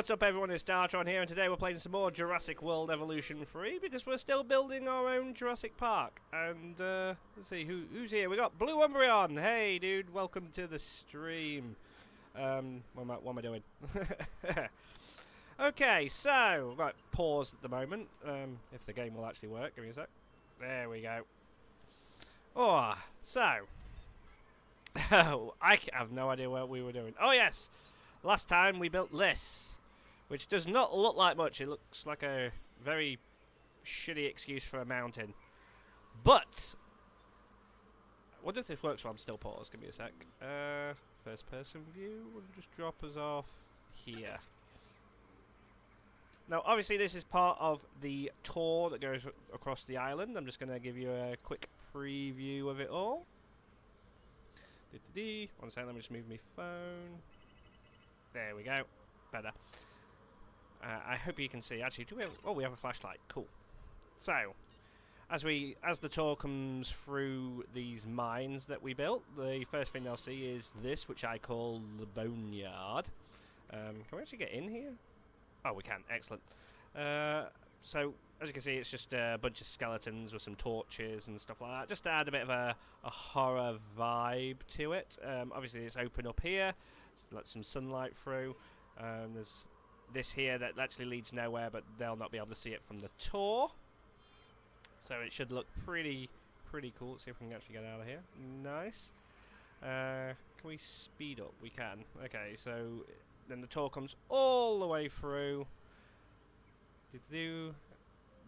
What's up everyone, it's Dartron here, and today we're playing some more Jurassic World Evolution 3 because we're still building our own Jurassic Park. And let's see, who's here? We got Blue Umbreon! Hey dude, welcome to the stream. What am I doing? Okay, so, we've got pause at the moment, if the game will actually work. Give me a sec. There we go. Oh, so, I have no idea what we were doing. Oh yes! Last time we built this, which does not look like much. It looks like a very shitty excuse for a mountain. But I wonder if this works while I'm still paused. Give me a sec. First person view. We'll just drop us off here. Now, obviously, this is part of the tour that goes across the island. I'm just going to give you a quick preview of it all. One second, let me just move my phone. There we go. Better. I hope you can see. Actually, do we have... Oh, we have a flashlight. Cool. So, as the tour comes through these mines that we built, the first thing they'll see is this, which I call the boneyard. Can we actually get in here? Oh, we can. Excellent. So, as you can see, it's just a bunch of skeletons with some torches and stuff like that, just to add a bit of a horror vibe to it. Obviously, it's open up here, so let some sunlight through. There's this here that actually leads nowhere, but they'll not be able to see it from the tour. So it should look pretty cool. Let's see if we can actually get out of here. Nice. Can we speed up? We can. Okay, so then the tour comes all the way through.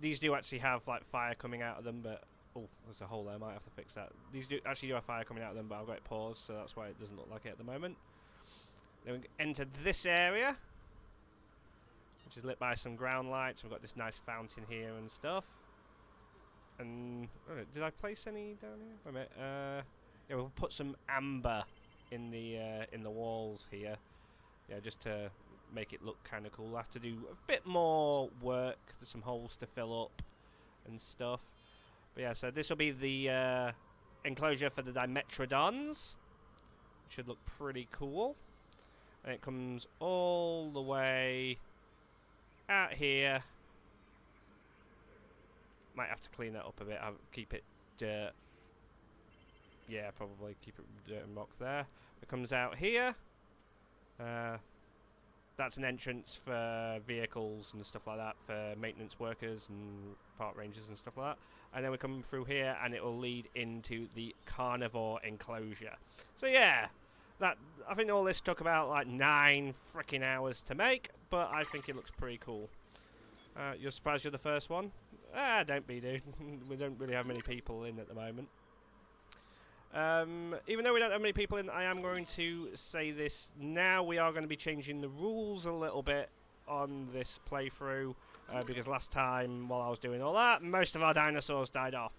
These do actually have like fire coming out of them, but oh, there's a hole there. I might have to fix that. These do actually have fire coming out of them, but I've got it paused, so that's why it doesn't look like it at the moment. Then we enter this area, which is lit by some ground lights. We've got this nice fountain here and stuff. And did I place any down here? Wait a minute. Yeah, we'll put some amber in the walls here. Yeah, just to make it look kind of cool. We'll have to do a bit more work. There's some holes to fill up and stuff. But yeah, so this will be the enclosure for the Pteradons. Should look pretty cool. And it comes all the way out here. Might have to clean that up a bit. I'll keep it dirt. Yeah, probably keep it dirt and rock there. It comes out here. That's an entrance for vehicles and stuff like that, for maintenance workers and park rangers and stuff like that. And then we come through here, and it will lead into the carnivore enclosure. So yeah, I think all this took about like 9 freaking hours to make, but I think it looks pretty cool. You're surprised you're the first one? Don't be, dude. We don't really have many people in at the moment. Even though we don't have many people in, I am going to say this now. We are going to be changing the rules a little bit on this playthrough, because last time, while I was doing all that, most of our dinosaurs died off.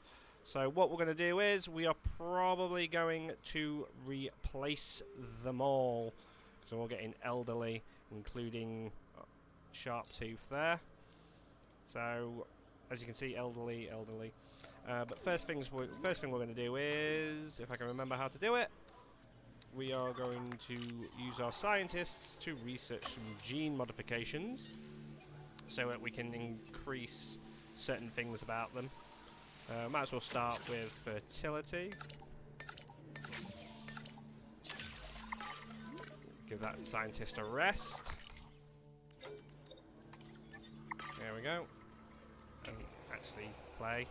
So what we're going to do is, we are probably going to replace them all, because we're all getting elderly, including Sharptooth there. So, as you can see, elderly. But first thing we're going to do is, if I can remember how to do it, we are going to use our scientists to research some gene modifications so that we can increase certain things about them. Might as well start with fertility. Give that scientist a rest. There we go. And actually play.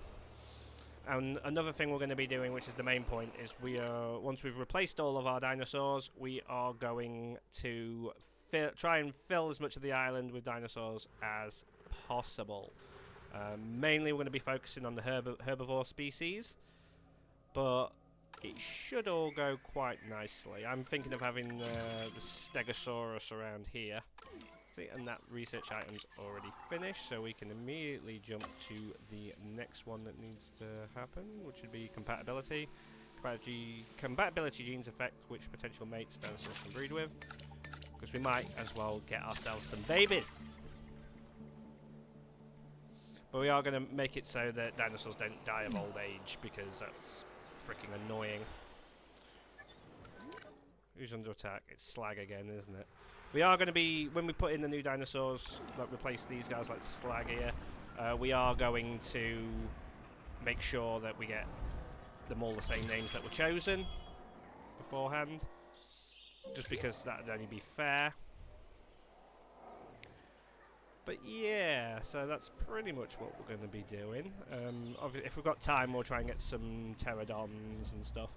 And another thing we're going to be doing, which is the main point, is once we've replaced all of our dinosaurs, we are going to try and fill as much of the island with dinosaurs as possible. Mainly we're going to be focusing on the herbivore species, but it should all go quite nicely. I'm thinking of having the Stegosaurus around here. See, and that research item's already finished, so we can immediately jump to the next one that needs to happen, which would be compatibility. Compatibility genes affect which potential mates dinosaurs can breed with, because we might as well get ourselves some babies. But we are going to make it so that dinosaurs don't die of old age, because that's freaking annoying. Who's under attack? It's Slag again, isn't it? We are going to be, when we put in the new dinosaurs, like replace these guys like Slag here, we are going to make sure that we get them all the same names that were chosen beforehand, just because that would only be fair. But yeah, so that's pretty much what we're going to be doing. If we've got time, we'll try and get some Pteradons and stuff.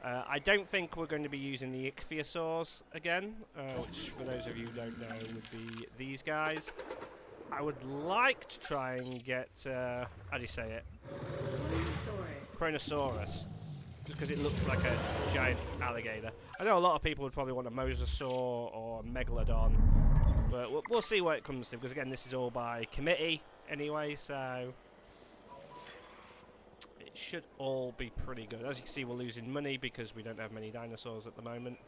I don't think we're going to be using the Ichthyosaurs again, which for those of you who don't know would be these guys. I would like to try and get, how do you say it? Kronosaurus. Just because it looks like a giant alligator. I know a lot of people would probably want a Mosasaur or a Megalodon, but we'll see what it comes to, because again, this is all by committee anyway, so it should all be pretty good. As you can see, we're losing money because we don't have many dinosaurs at the moment.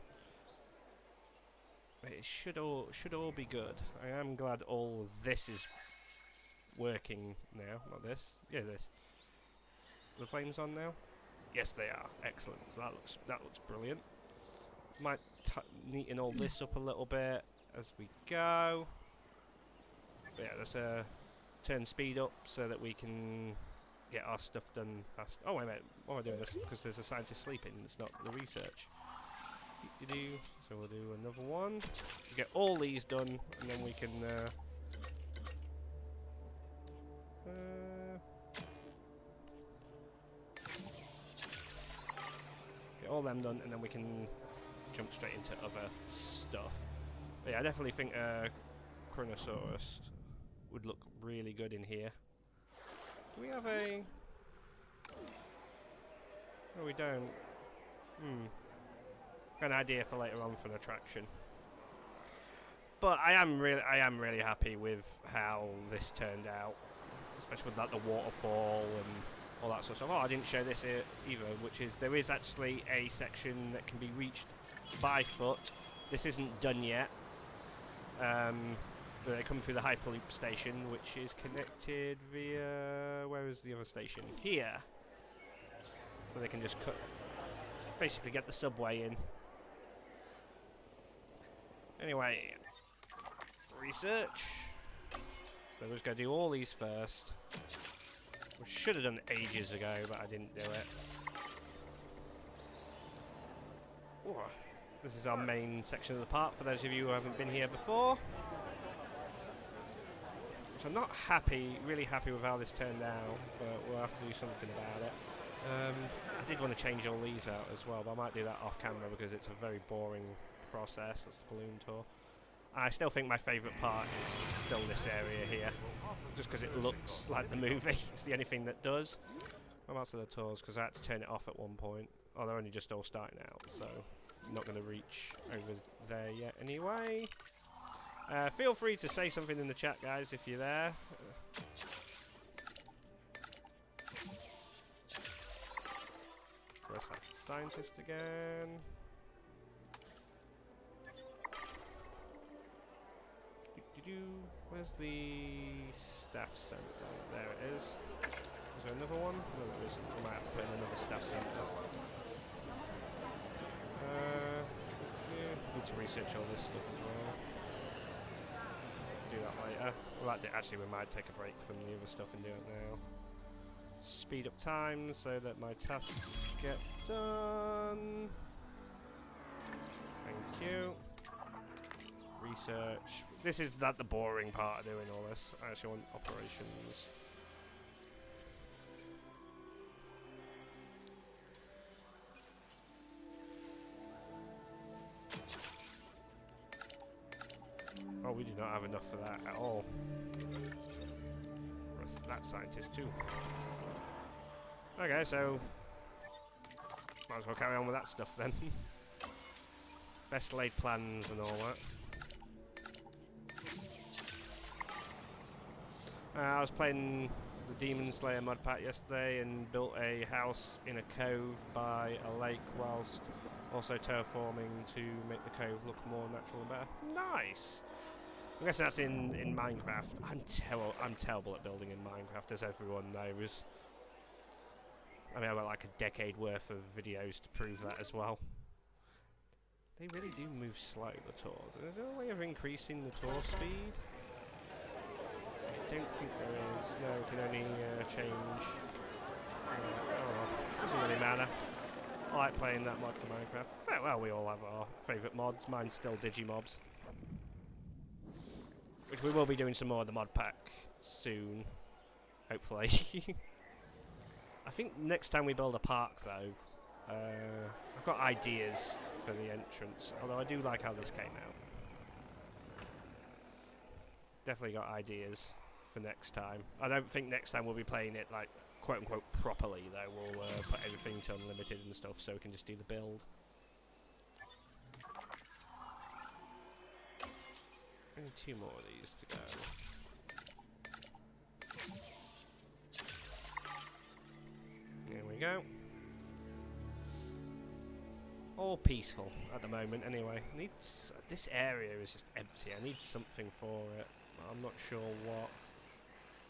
But it should all be good. I am glad all of this is working now. Not this. Yeah, this. Are the flames on now? Yes, they are. Excellent. So that looks brilliant. Might neaten all this up a little bit as we go. But yeah, let's turn speed up so that we can get our stuff done fast. Oh wait a minute, why am I doing this? Because there's a scientist sleeping. It's not the research. So we'll do another one. Get all these done, and then we can. Get all them done, and then we can jump straight into other stuff. But yeah, I definitely think Kronosaurus would look really good in here. Do we have a... No, we don't. Got an idea for later on for an attraction. But I am really happy with how this turned out, especially with like the waterfall and all that sort of stuff. Oh, I didn't show this either, which is there is actually a section that can be reached by foot. This isn't done yet. But they come through the Hyperloop station, which is connected via... Where is the other station? Here. So they can just basically get the subway in. Anyway, research. So we're just going to do all these first. We should have done it ages ago, but I didn't do it. Ooh. This is our main section of the park for those of you who haven't been here before. Which I'm not really happy with how this turned out, but we'll have to do something about it. I did want to change all these out as well, but I might do that off camera because it's a very boring process. That's the balloon tour. I still think my favourite part is still this area here, just because it looks like the movie. It's the only thing that does. What else are the tours? Because I had to turn it off at one point. Oh, they're only just all starting out, so I'm not going to reach over there yet anyway. Feel free to say something in the chat, guys, if you're there. Where's that scientist again? Where's the staff centre? There it is. Is there another one? No, there isn't. We might have to put in another staff centre. Need to research all this stuff as well. Do that later. Well, actually, we might take a break from the other stuff and do it now. Speed up time so that my tasks get done. Thank you. Research. This is the boring part of doing all this. I actually want operations. Oh, we do not have enough for that at all. Where's that scientist too? Okay, so might as well carry on with that stuff then. Best laid plans and all that. I was playing the Demon Slayer mod pack yesterday and built a house in a cove by a lake whilst also terraforming to make the cove look more natural and better. Nice! I'm guessing that's in Minecraft. I'm terrible at building in Minecraft, as everyone knows. I mean, I've got like a decade worth of videos to prove that as well. They really do move slow, the Taurs. Is there a way of increasing the Taur speed? I don't think there is. No, we can only change. Oh well, doesn't really matter. I like playing that mod for Minecraft. Well, we all have our favourite mods. Mine's still Digimobs. Which we will be doing some more of the mod pack soon. Hopefully. I think next time we build a park, though, I've got ideas for the entrance. Although I do like how this came out. Definitely got ideas for next time. I don't think next time we'll be playing it, like, quote-unquote properly, though. We'll put everything to unlimited and stuff so we can just do the build. Only 2 more of these to go. There we go. All peaceful at the moment, anyway. Needs this area is just empty. I need something for it. I'm not sure what.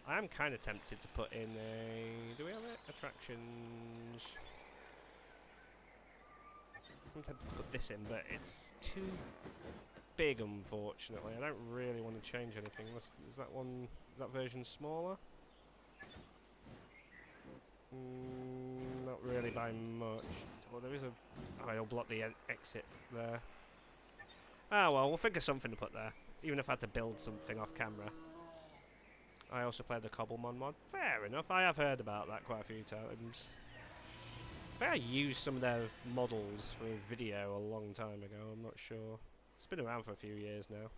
I am kind of tempted to put in a. Do we have it? Attractions. I'm tempted to put this in, but it's too big, unfortunately. I don't really want to change anything. Is that one? Is that version smaller? Not really by much. Well, there is a. Oh, it'll block the exit there. Ah, well, we'll think of something to put there. Even if I had to build something off camera. I also played the Cobblemon mod. Fair enough. I have heard about that quite a few times. I think I used some of their models for a video a long time ago. I'm not sure. It's been around for a few years now.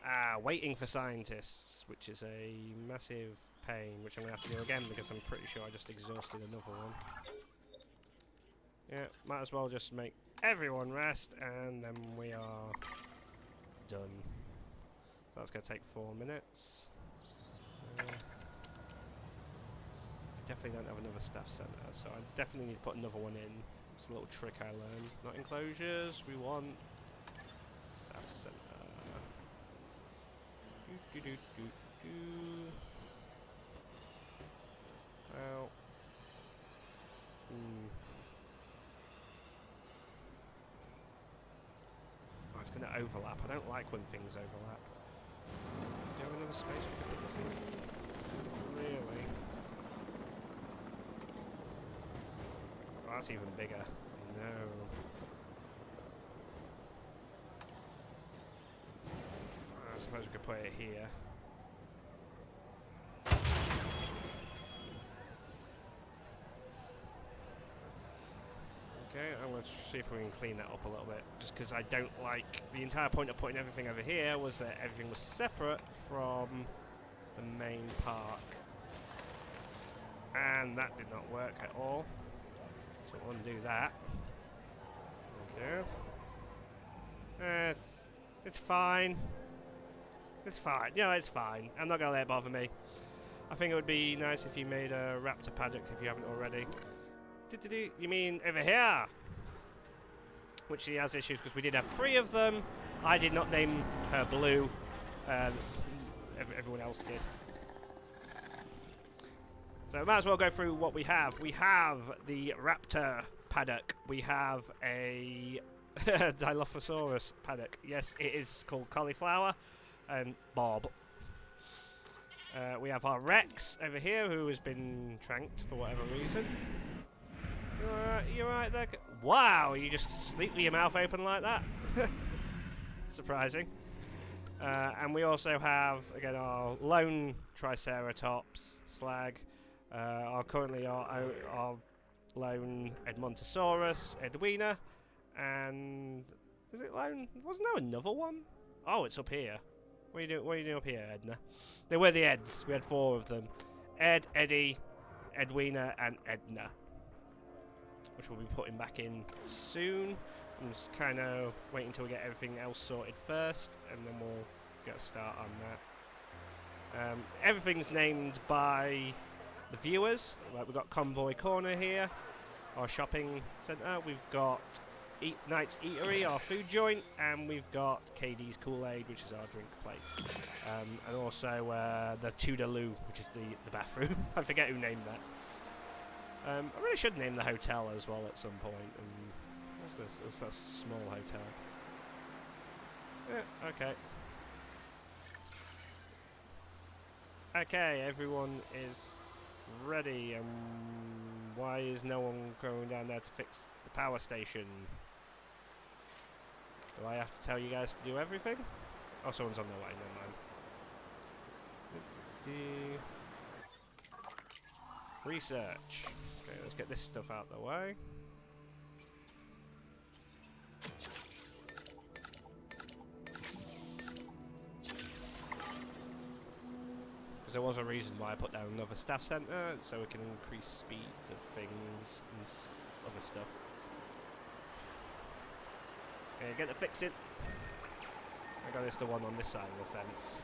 Ah, waiting for scientists, which is a massive pain, which I'm going to have to do again because I'm pretty sure I just exhausted another one. Yeah, might as well just make everyone rest and then we are done. So that's going to take 4 minutes. I definitely don't have another staff centre, so I definitely need to put another one in. It's a little trick I learned. Not enclosures, we want staff centre. Well, oh, it's going to overlap. I don't like when things overlap. Do you have another space we can put this in? Really? Oh, that's even bigger. No. I suppose we could put it here. Okay, I'm going to see if we can clean that up a little bit. Just because I don't like... The entire point of putting everything over here was that everything was separate from the main park. And that did not work at all. So we'll undo that. Okay. It's fine. It's fine. Yeah, it's fine. I'm not going to let it bother me. I think it would be nice if you made a raptor paddock if you haven't already. You mean over here? Which he has issues because we did have 3 of them. I did not name her Blue. Everyone else did. So I might as well go through what we have. We have the raptor paddock. We have a Dilophosaurus paddock. Yes, it is called Cauliflower and Bob. We have our Rex over here who has been tranked for whatever reason. You alright there? Wow, you just sleep with your mouth open like that? Surprising. And we also have, again, our lone Triceratops slag. Currently our lone Edmontosaurus, Edwina. And... is it lone? Wasn't there another one? Oh, it's up here. What are you doing up here, Edna? They were the Eds. We had 4 of them. Ed, Eddie, Edwina, and Edna. Which we'll be putting back in soon. I'm just kind of waiting until we get everything else sorted first, and then we'll get a start on that. Everything's named by the viewers. Like we've got Convoy Corner here, our shopping centre. We've got Knight's Eatery, our food joint, and we've got KD's Kool-Aid, which is our drink place. And also the Toodaloo, which is the bathroom. I forget who named that. I really should name the hotel as well at some point, and What's this? It's that small hotel. Yeah, okay. Okay, everyone is ready, and why is no one going down there to fix the power station? Do I have to tell you guys to do everything? Oh, someone's on their way, never mind. Research. Okay, let's get this stuff out of the way. Because there was a reason why I put down another staff centre, so we can increase speeds of things and other stuff. Okay, get the fixing. I got this the one on this side of the fence.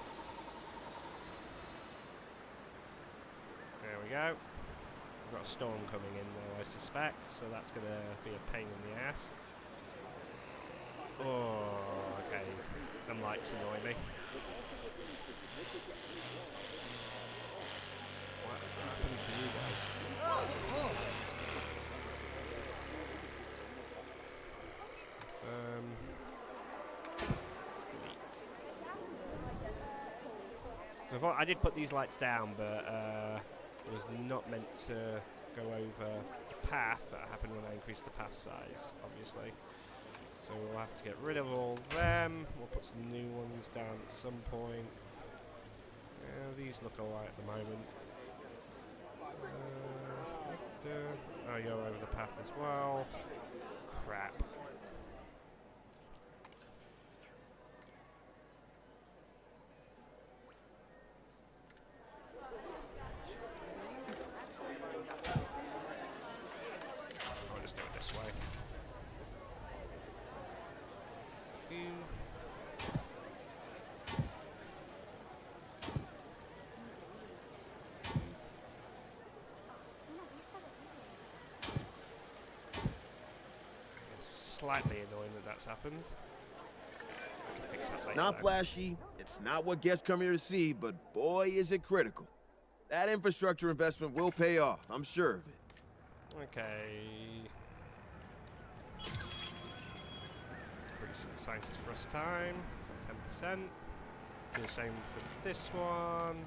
There we go. We've got a storm coming in now, I suspect, so that's going to be a pain in the ass. Oh, okay. Them lights annoy me. What happened to you guys? Delete. I did put these lights down, but it was not meant to go over the path that happened when I increased the path size, obviously. So we'll have to get rid of all them. We'll put some new ones down at some point. Yeah, these look alright at the moment. Oh, you're over the path as well. Crap. I'll just do it this way. Slightly annoying that that's happened. Fix that It's later, not though. flashy, it's not what guests come here to see, but boy is it critical. That infrastructure investment will pay off, I'm sure of it. Okay. Increase the scientist first time, 10%. Do the same for this one.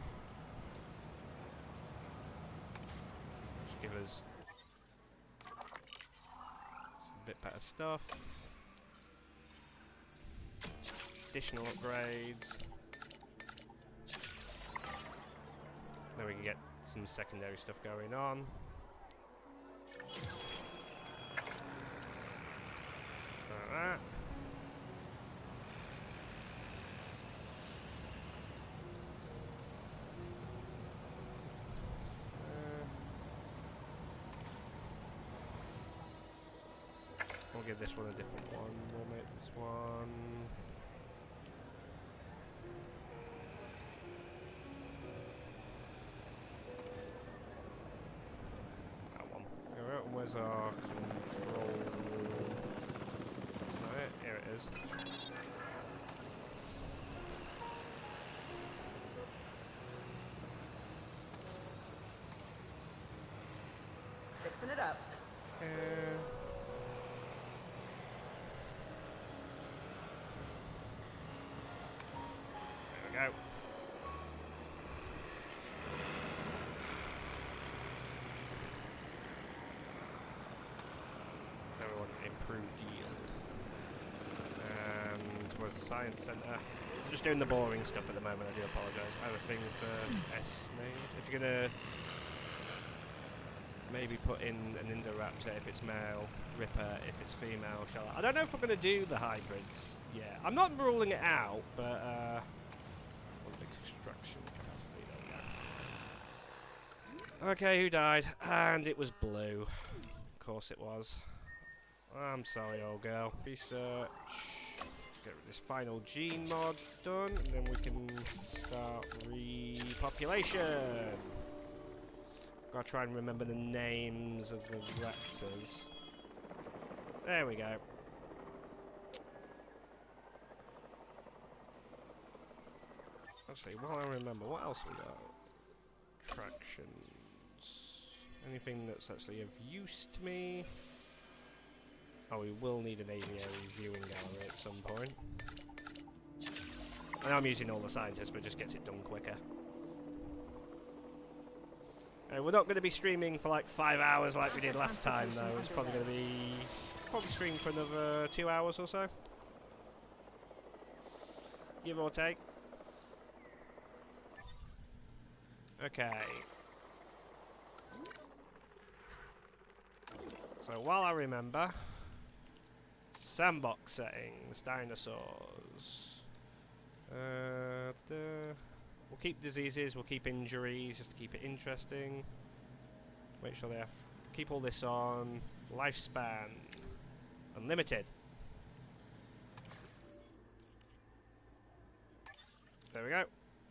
Just give us some bit better stuff. Additional upgrades. Then we can get some secondary stuff going on. Like that. We'll give this one a different one. We'll make this one. That one. Alright, and where's our control room? That's not it. Here it is. Fixing it up. There we go. Everyone improved yield. And where's the science centre? I'm just doing the boring stuff at the moment, I do apologise. I have a thing for S-name. If you're gonna maybe put in an Indoraptor if it's male, Ripper if it's female, shall I don't know if we're gonna do the hybrids. Yeah, I'm not ruling it out, but extraction capacity, there we go. Okay, who died? And it was Blue. Of course it was. I'm sorry, old girl. Research. Get this final gene mod done, and then we can start repopulation. Gotta try and remember the names of the raptors. There we go. Actually, while I remember, what else we got? Attractions. Anything that's actually of use to me? Oh, we will need an aviary viewing gallery at some point. I know I'm using all the scientists, but it just gets it done quicker. We're not going to be streaming for like 5 hours like we did last time, though. It's probably going to be... probably stream for another 2 hours or so. Give or take. Okay. So while I remember... Sandbox settings, dinosaurs. We'll keep diseases, we'll keep injuries, just to keep it interesting. Make sure they have... keep all this on. Lifespan. Unlimited. There we go.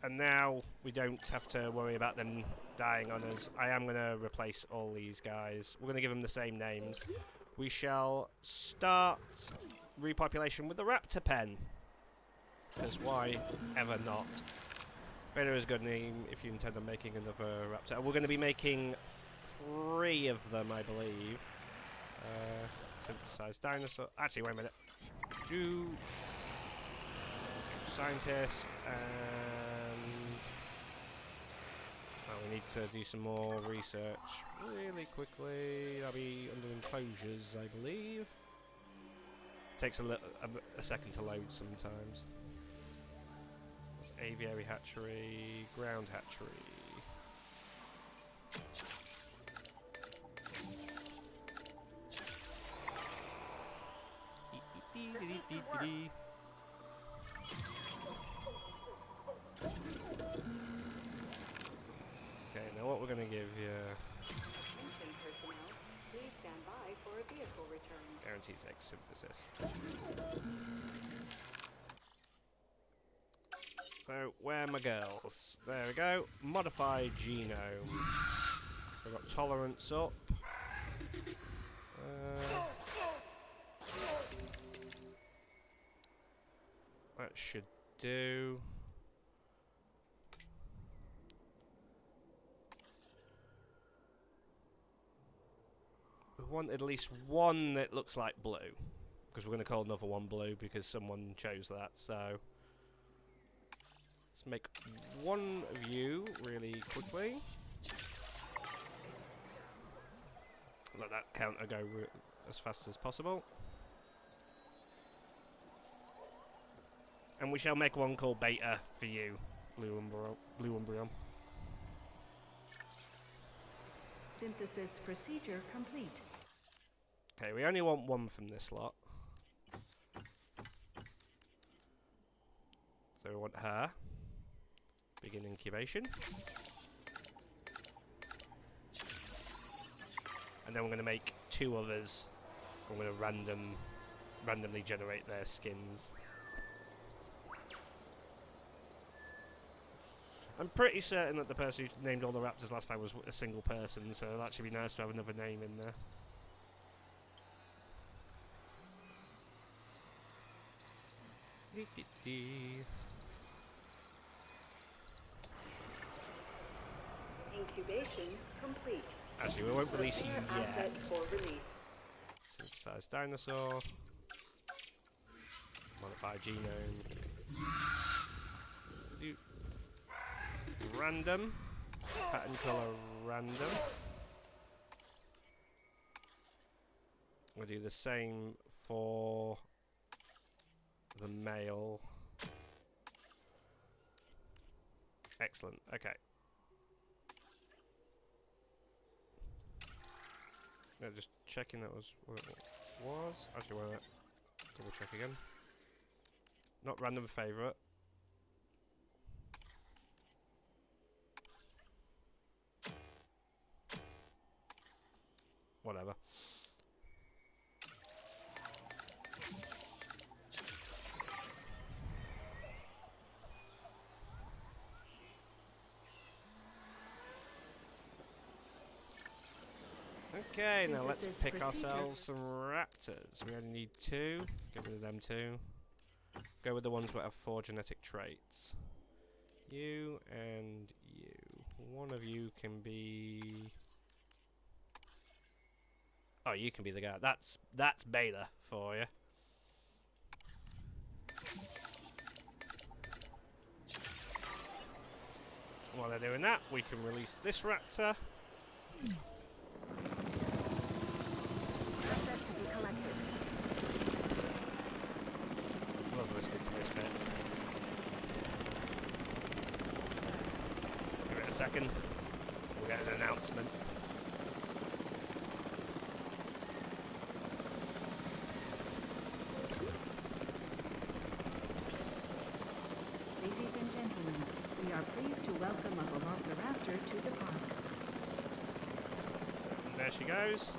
And now we don't have to worry about them dying on us. I am going to replace all these guys. We're going to give them the same names. We shall start repopulation with the raptor pen. Because why ever not? Better is a good name if you intend on making another raptor. We're going to be making 3 of them, I believe. Synthesized dinosaur. Actually, wait a minute. Do scientist and... oh, we need to do some more research really quickly. That'll be under enclosures, I believe. Takes a second to load sometimes. That's aviary hatchery, ground hatchery. Okay, now what we're going to give you... Attention personnel, please stand by for a vehicle return. guarantees egg synthesis. So, where are my girls? There we go. Modify genome. We've got tolerance up. That should do. We want at least one that looks like blue. Because we're going to call another one blue because someone chose that, so... let's make one of you really quickly. Let that counter go as fast as possible. And we shall make one called Beta for you, Blue Umbreon. Synthesis procedure complete. Okay, we only want one from this lot. So we want her. Begin incubation. And then we're going to make 2 others. I'm going to randomly generate their skins. I'm pretty certain that the person who named all the raptors last time was a single person, so it'll actually be nice to have another name in there. Incubation complete. Actually, we won't release you Prepare yet. asset for release. Synthesized dinosaur. Modify genome. Do random. Pattern color random. We'll do the same for the male. Excellent. Okay. Yeah, just checking that was what it was. Actually, wait a minute. Double check again. Not random favourite. Whatever. Okay, now let's Synthesis pick procedure. ourselves some raptors. We only need 2. Get rid of them 2. Go with the ones that have 4 genetic traits. You and you. One of you can be... Oh, you can be the guy. That's Beta for you. While they're doing that, we can release this raptor. Asset to be collected. Love listening to this bit. Give it a second. We'll get an announcement. Ladies and gentlemen, we are pleased to welcome a Velociraptor to the park. And there she goes.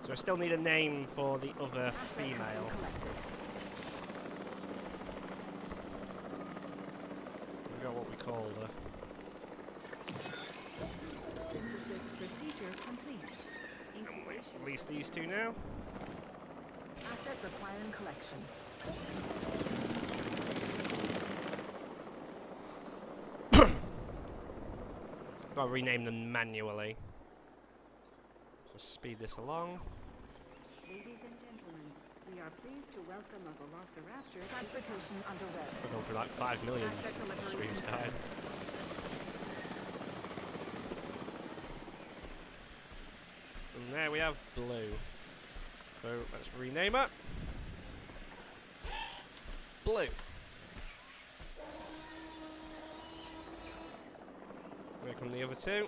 So I still need a name for the other female. We got what we called her. Synthesis procedure complete. And we release these two now. Asset requiring collection. Gotta rename them manually. So speed this along. Ladies and gentlemen, we are pleased to welcome a Velociraptor. Transportation underway. We're going for like 5 million since the stream started. And there we have Blue. So let's rename her. Blue. Here come the other two.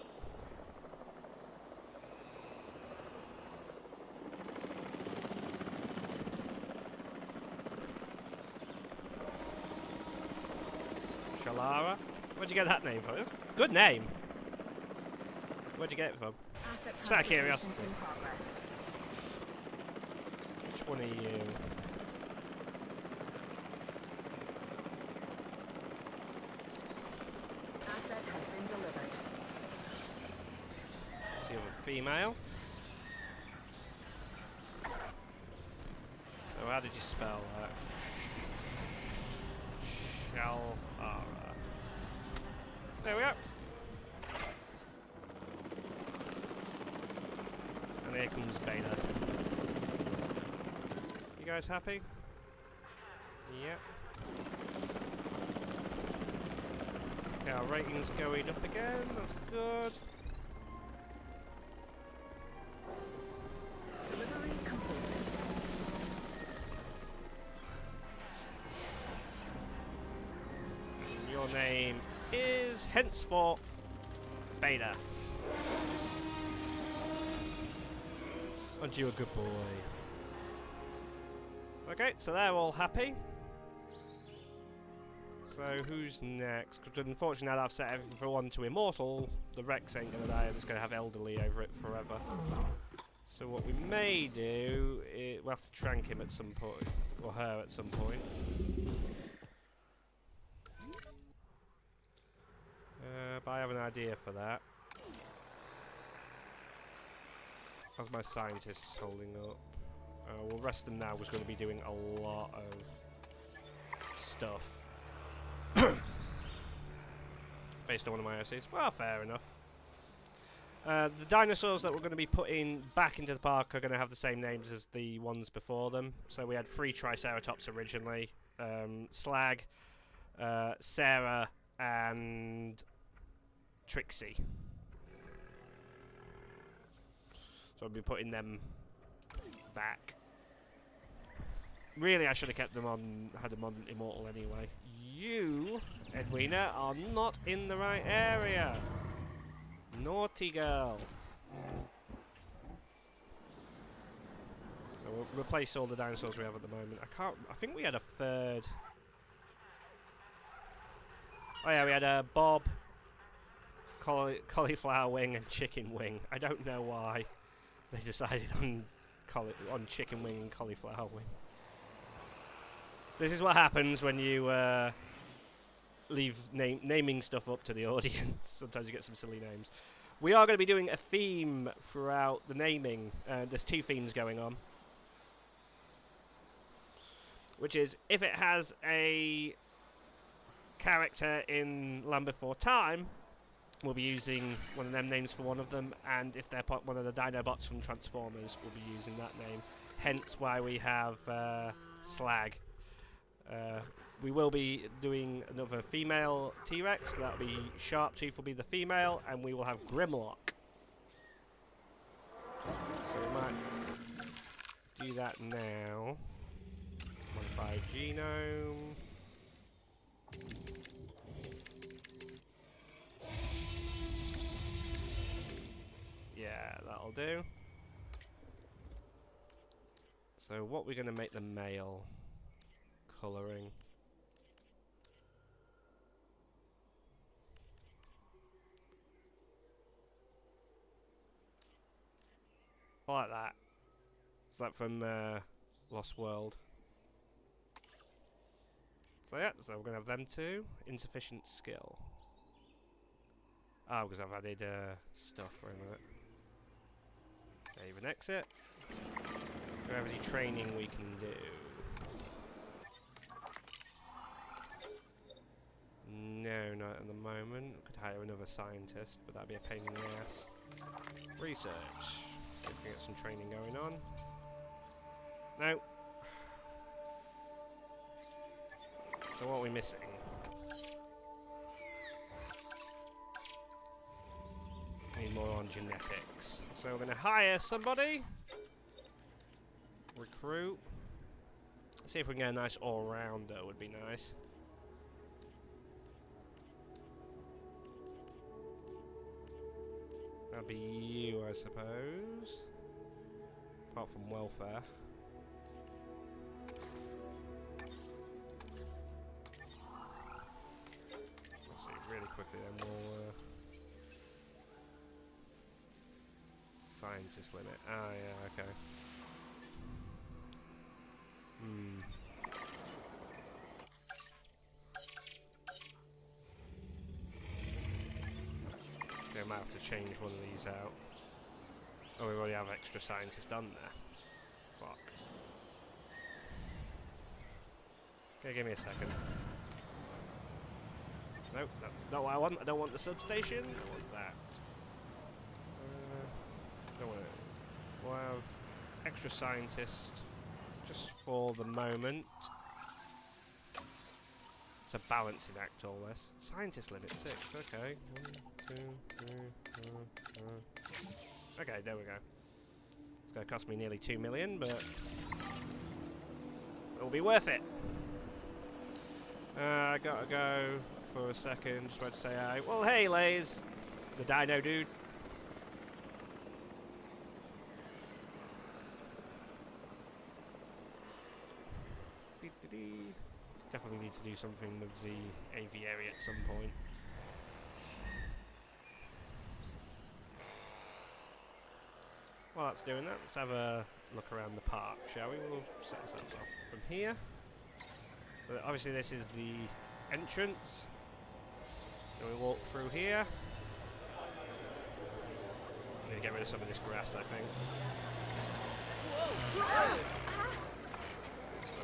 Shalara. Where'd you get that name from? Good name. Where'd you get it from? Just out of curiosity. Which one are you? Asset has been delivered. Let's see, other female. So how did you spell that? Shalara. There we go. And here comes Beta. You guys happy? Yep. Okay, our rating's going up again. That's good. Delivery complete. And your name is henceforth Beta. Aren't you a good boy? Okay, so they're all happy. So who's next? Because unfortunately now that I've set everything for 1 to immortal, the Rex ain't gonna die and it's gonna have elderly over it forever. So what we may do is we'll have to trank him at some point, or her at some point. But I have an idea for that. How's my scientists holding up? Well, Reston now was going to be doing a lot of stuff based on one of my essays. Well, fair enough. The dinosaurs that we're going to be putting back into the park are going to have the same names as the ones before them. So we had 3 Triceratops originally, Slag, Sarah, and Trixie. So I'll be putting them back. Really, I should have kept them on, had them on Immortal anyway. You, Edwina, are not in the right area. Naughty girl. So we'll replace all the dinosaurs we have at the moment. I think we had a third. Oh yeah, we had a Bob, cauliflower wing, and chicken wing. I don't know why they decided on chicken wing and cauliflower wing. This is what happens when you leave naming stuff up to the audience. Sometimes you get some silly names. We are going to be doing a theme throughout the naming. There's 2 themes going on. Which is, if it has a character in Land Before Time, we'll be using one of them names for one of them, and if they're one of the Dinobots from Transformers, we'll be using that name. Hence why we have Slag. We will be doing another female T-Rex. That'll be Sharptooth will be the female, and we will have Grimlock. So we might do that now. Modify genome. Yeah, that'll do. So what we're going to make the male colouring. I like that. It's like from Lost World. So yeah, so we're going to have them two. Insufficient skill. Oh, because I've added stuff. Wait a minute. Save and exit. Do we have any training we can do? No, not at the moment. We could hire another scientist, but that'd be a pain in the ass. Research. See if we can get some training going on. No. So what are we missing? Need more on genetics. So we're going to hire somebody. Recruit. See if we can get a nice all-rounder, would be nice. That'd be you, I suppose. Apart from welfare. Let's see really quickly then we'll... Scientist limit. Ah, yeah, okay. Okay, I might have to change one of these out. Oh, we already have extra scientists on there. Fuck. Okay, give me a second. Nope, that's not what I want. I don't want the substation. I want that. Don't want it. We'll have extra scientist just for the moment. It's a balancing act, all this. Scientist limit 6, okay. 1, 2, 3, 4, 5. Okay, there we go. It's going to cost me nearly 2 million, but it'll be worth it. I gotta go for a second. Just want to say hi. Well, hey, Lays, the dino dude. Definitely need to do something with the aviary at some point. While that's doing that, let's have a look around the park, shall we? We'll set ourselves off from here. So obviously this is the entrance. Then we walk through here. Need to get rid of some of this grass, I think.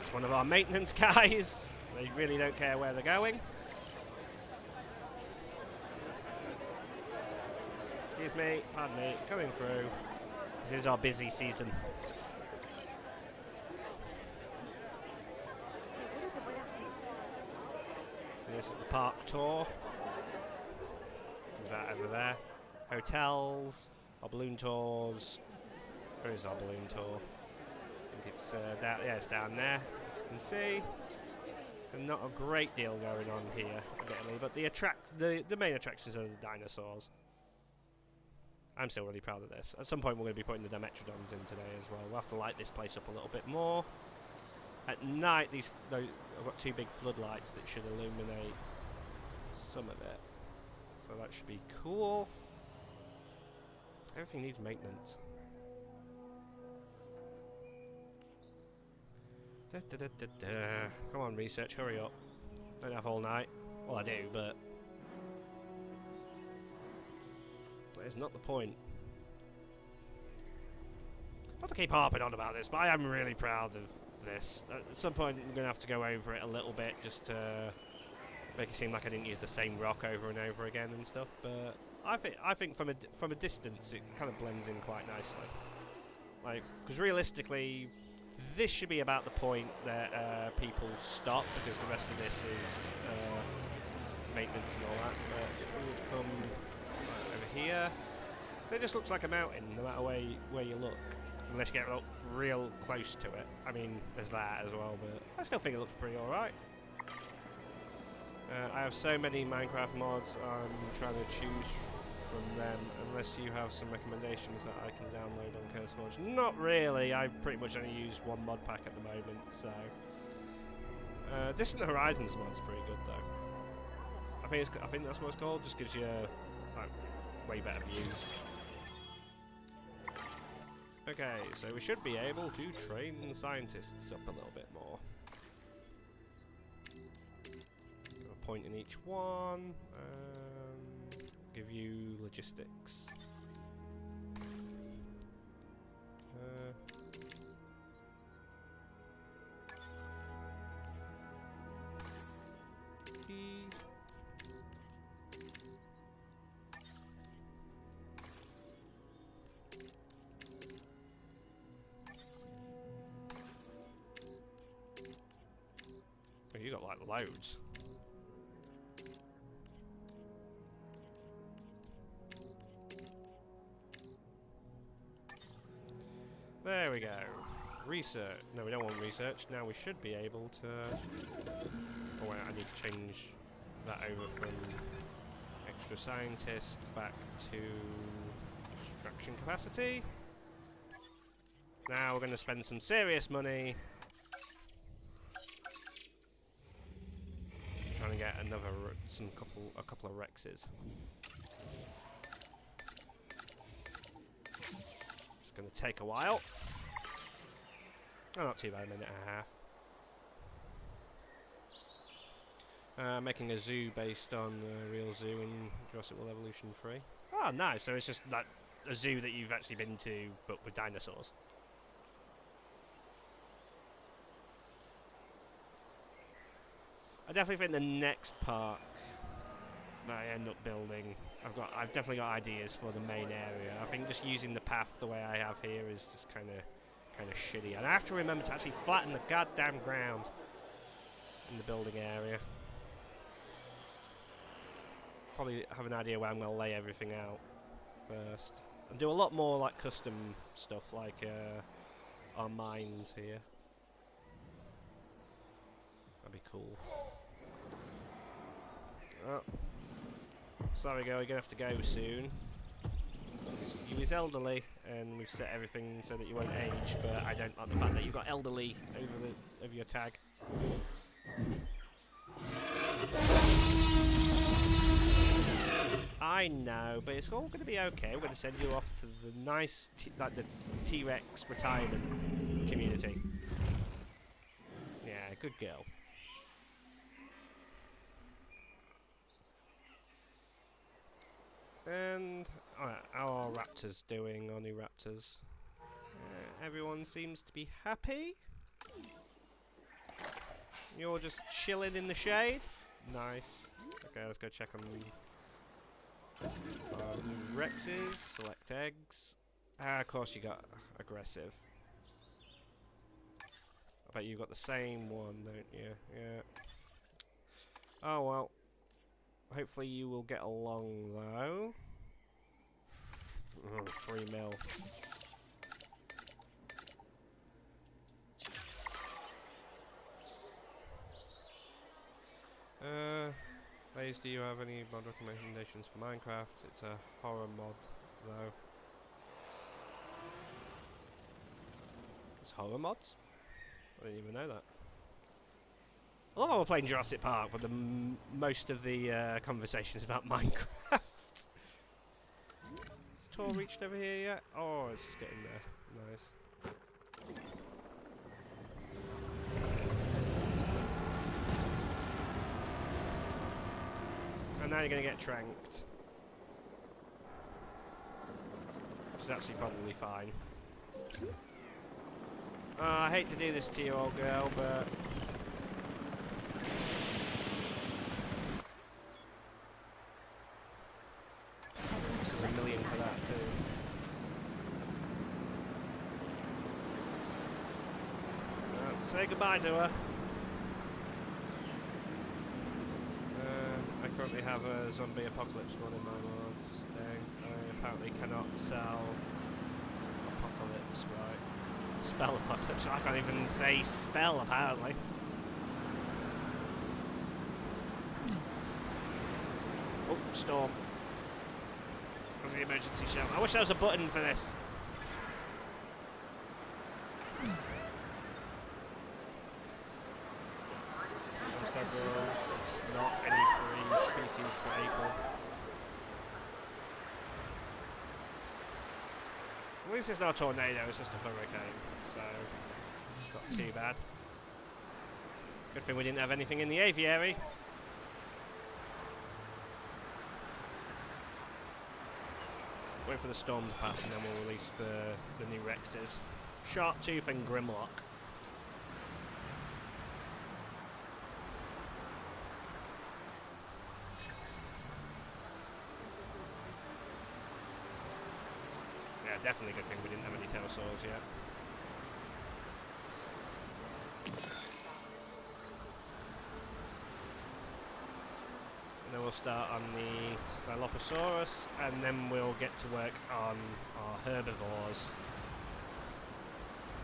It's one of our maintenance guys. They really don't care where they're going. Excuse me, pardon me, coming through. This is our busy season. So this is the park tour. Comes out over there. Hotels, our balloon tours. Where is our balloon tour? I think it's down, yeah, it's down there, as you can see. There's not a great deal going on here, admittedly, but the main attractions are the dinosaurs. I'm still really proud of this. At some point we're going to be putting the Pteradons in today as well. We'll have to light this place up a little bit more. At night, I've got 2 big floodlights that should illuminate some of it. So that should be cool. Everything needs maintenance. Come on, research, hurry up. Don't have all night. Well, I do, but that is not the point. Not to keep harping on about this, but I am really proud of this. At some point, I'm going to have to go over it a little bit just to make it seem like I didn't use the same rock over and over again and stuff. But I think from a distance it kind of blends in quite nicely. Like, because realistically, this should be about the point that people stop, because the rest of this is maintenance and all that. But if we were to come right over here, so it just looks like a mountain no matter where you look, unless you get real close to it. I mean, there's that as well, but I still think it looks pretty alright. I have so many Minecraft mods, I'm trying to choose from them, unless you have some recommendations that I can download on CurseForge. Not really, I pretty much only use one mod pack at the moment, so... Distant Horizons mod's pretty good though. I think that's what it's called, just gives you like, way better views. Okay, so we should be able to train scientists up a little bit more. Give a point in each one, give you logistics. Oh, you got like loads. There we go. Research. No, we don't want research. Now we should be able to... Oh wait, I need to change that over from extra scientist back to extraction capacity. Now we're going to spend some serious money trying to get a couple of Rexes. It's going to take a while. Oh, not too bad, a minute and a half. Making a zoo based on a real zoo in Jurassic World Evolution 3. Oh, nice. So it's just like a zoo that you've actually been to, but with dinosaurs. I definitely think the next park that I end up building, I've definitely got ideas for the main area. I think just using the path the way I have here is just kind of shitty. And I have to remember to actually flatten the goddamn ground in the building area. Probably have an idea where I'm going to lay everything out first. And do a lot more like custom stuff, like our mines here. That'd be cool. Oh. Sorry girl, you're going to have to go soon. You is elderly, and we've set everything so that you won't age, but I don't like the fact that you've got elderly over your tag. I know, but it's all going to be okay. We're going to send you off to the nice, the T-Rex retirement community. Yeah, good girl. And how are raptors doing, our new raptors? Everyone seems to be happy. You're just chilling in the shade? Nice. Okay, let's go check on Rexes, select eggs. Of course you got aggressive. I bet you got the same one, don't you? Yeah. Oh well. Hopefully you will get along though. 3 mil. Blaze, do you have any mod recommendations for Minecraft? It's a horror mod though. It's horror mods? I didn't even know that. I love how we're playing Jurassic Park, but most of the conversation is about Minecraft. Has Tor reached over here yet? Oh, it's just getting there. Nice. And now you're going to get tranked. Which is actually probably fine. I hate to do this to you, old girl, but... Say goodbye to her. I currently have a zombie apocalypse one in my lords thing. I apparently cannot sell apocalypse, right? Spell apocalypse. I can't even say spell apparently. Oh, storm. That was the emergency shout. I wish there was a button for this. Not any free species for April. At least it's not a tornado, it's just a hurricane, so it's not too bad. Good thing we didn't have anything in the aviary. Wait for the storm to pass and then we'll release the new Rexes. Sharktooth and Grimlock. Definitely a good thing we didn't have any Pterosaurs yet. And then we'll start on the Dilophosaurus, and then we'll get to work on our herbivores.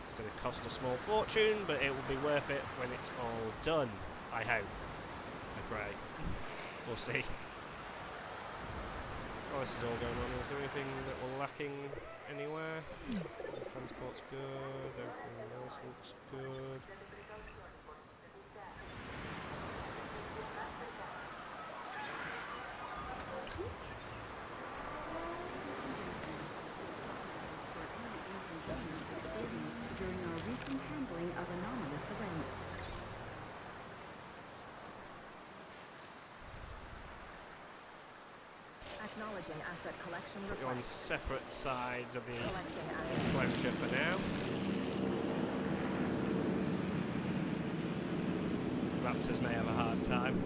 It's going to cost a small fortune, but it will be worth it when it's all done, I hope. I pray. We'll see. Oh, this is all going on. Is there anything that we're lacking anywhere? Transport's good, everything else looks good. Experienced during our recent handling of anomalous events. Acknowledging asset collection Put you on request. separate sides of the Collecting asset. enclosure for now. Raptors may have a hard time.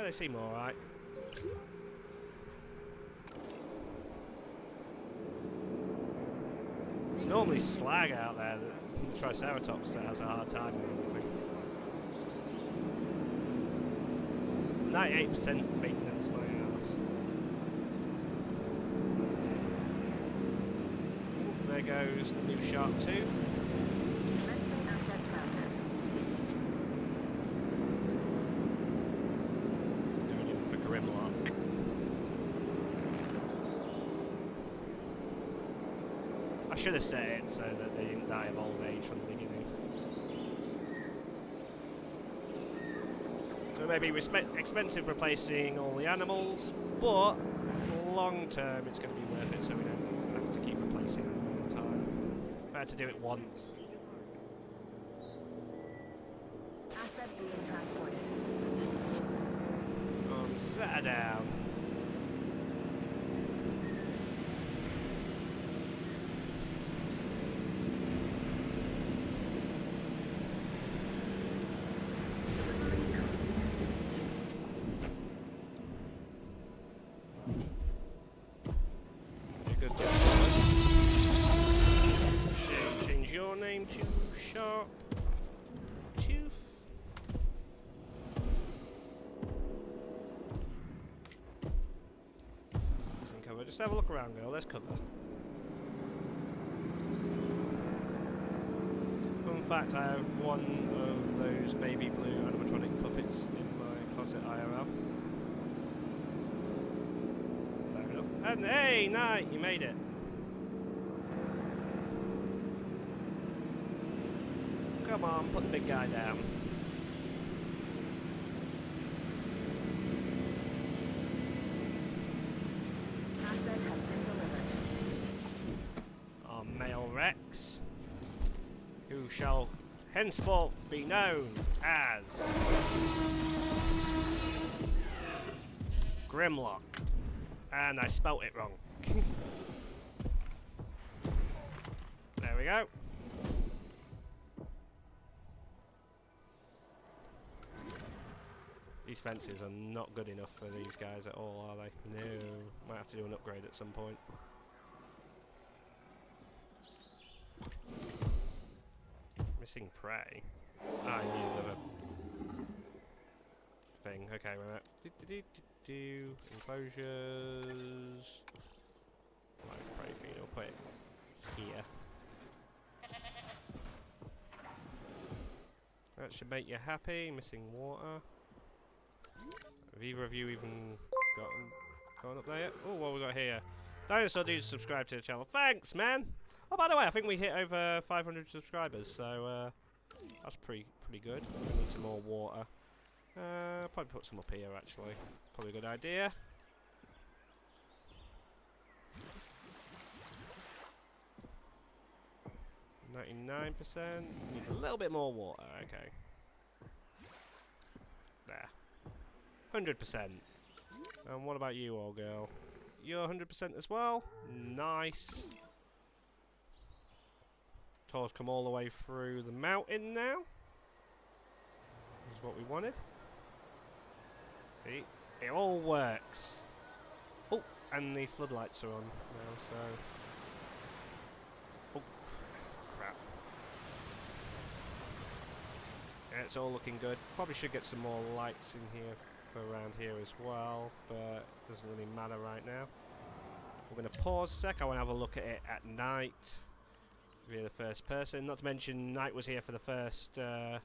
They seem alright. It's normally slag out there that the Triceratops that has a hard time with everything. 98% maintenance, my ass. There goes the new Sharktooth. Commencing asset transit. Going in for Grimlock. I should have set it so that they didn't die of old age from the beginning. So it may be expensive replacing all the animals, but long term it's going to be worth it, so we don't have to keep replacing them all the time. Better to do it once. Asset being transported. Set her down. Good job, boys. Change your name to Sharp Tooth. Cover. Just have a look around, girl. There's cover. Fun fact, I have one of those baby blue animatronic puppets in my closet IRL. Fair enough. And hey, Knight, you made it. Come on, put the big guy down. Asset has been delivered. Our male Rex, who shall henceforth be known as Grimlock. And I spelt it wrong. There we go. These fences are not good enough for these guys at all, are they? No. Might have to do an upgrade at some point. Missing prey. Ah, I need another thing. Okay, wait a minute. Enclosures. Live prey feed. I'll put it here. That should make you happy. Missing water. Have either of you even gone up there yet? Oh, what we got here? Dinosaur dude, subscribe to the channel. Thanks, man. Oh, by the way, I think we hit over 500 subscribers, so that's pretty good. We need some more water. Probably put some up here, actually. Probably a good idea. %. Need a little bit more water. Okay. There. 100%. And what about you, old girl? You're 100% as well? Nice. Tours come all the way through the mountain now. This is what we wanted. See? It all works. Oh, and the floodlights are on now, so... Oh, crap. Yeah, it's all looking good. Probably should get some more lights in here for around here as well, but it doesn't really matter right now. We're going to pause a sec. I want to have a look at it at night. Be the first person. Not to mention, Night was here for the first time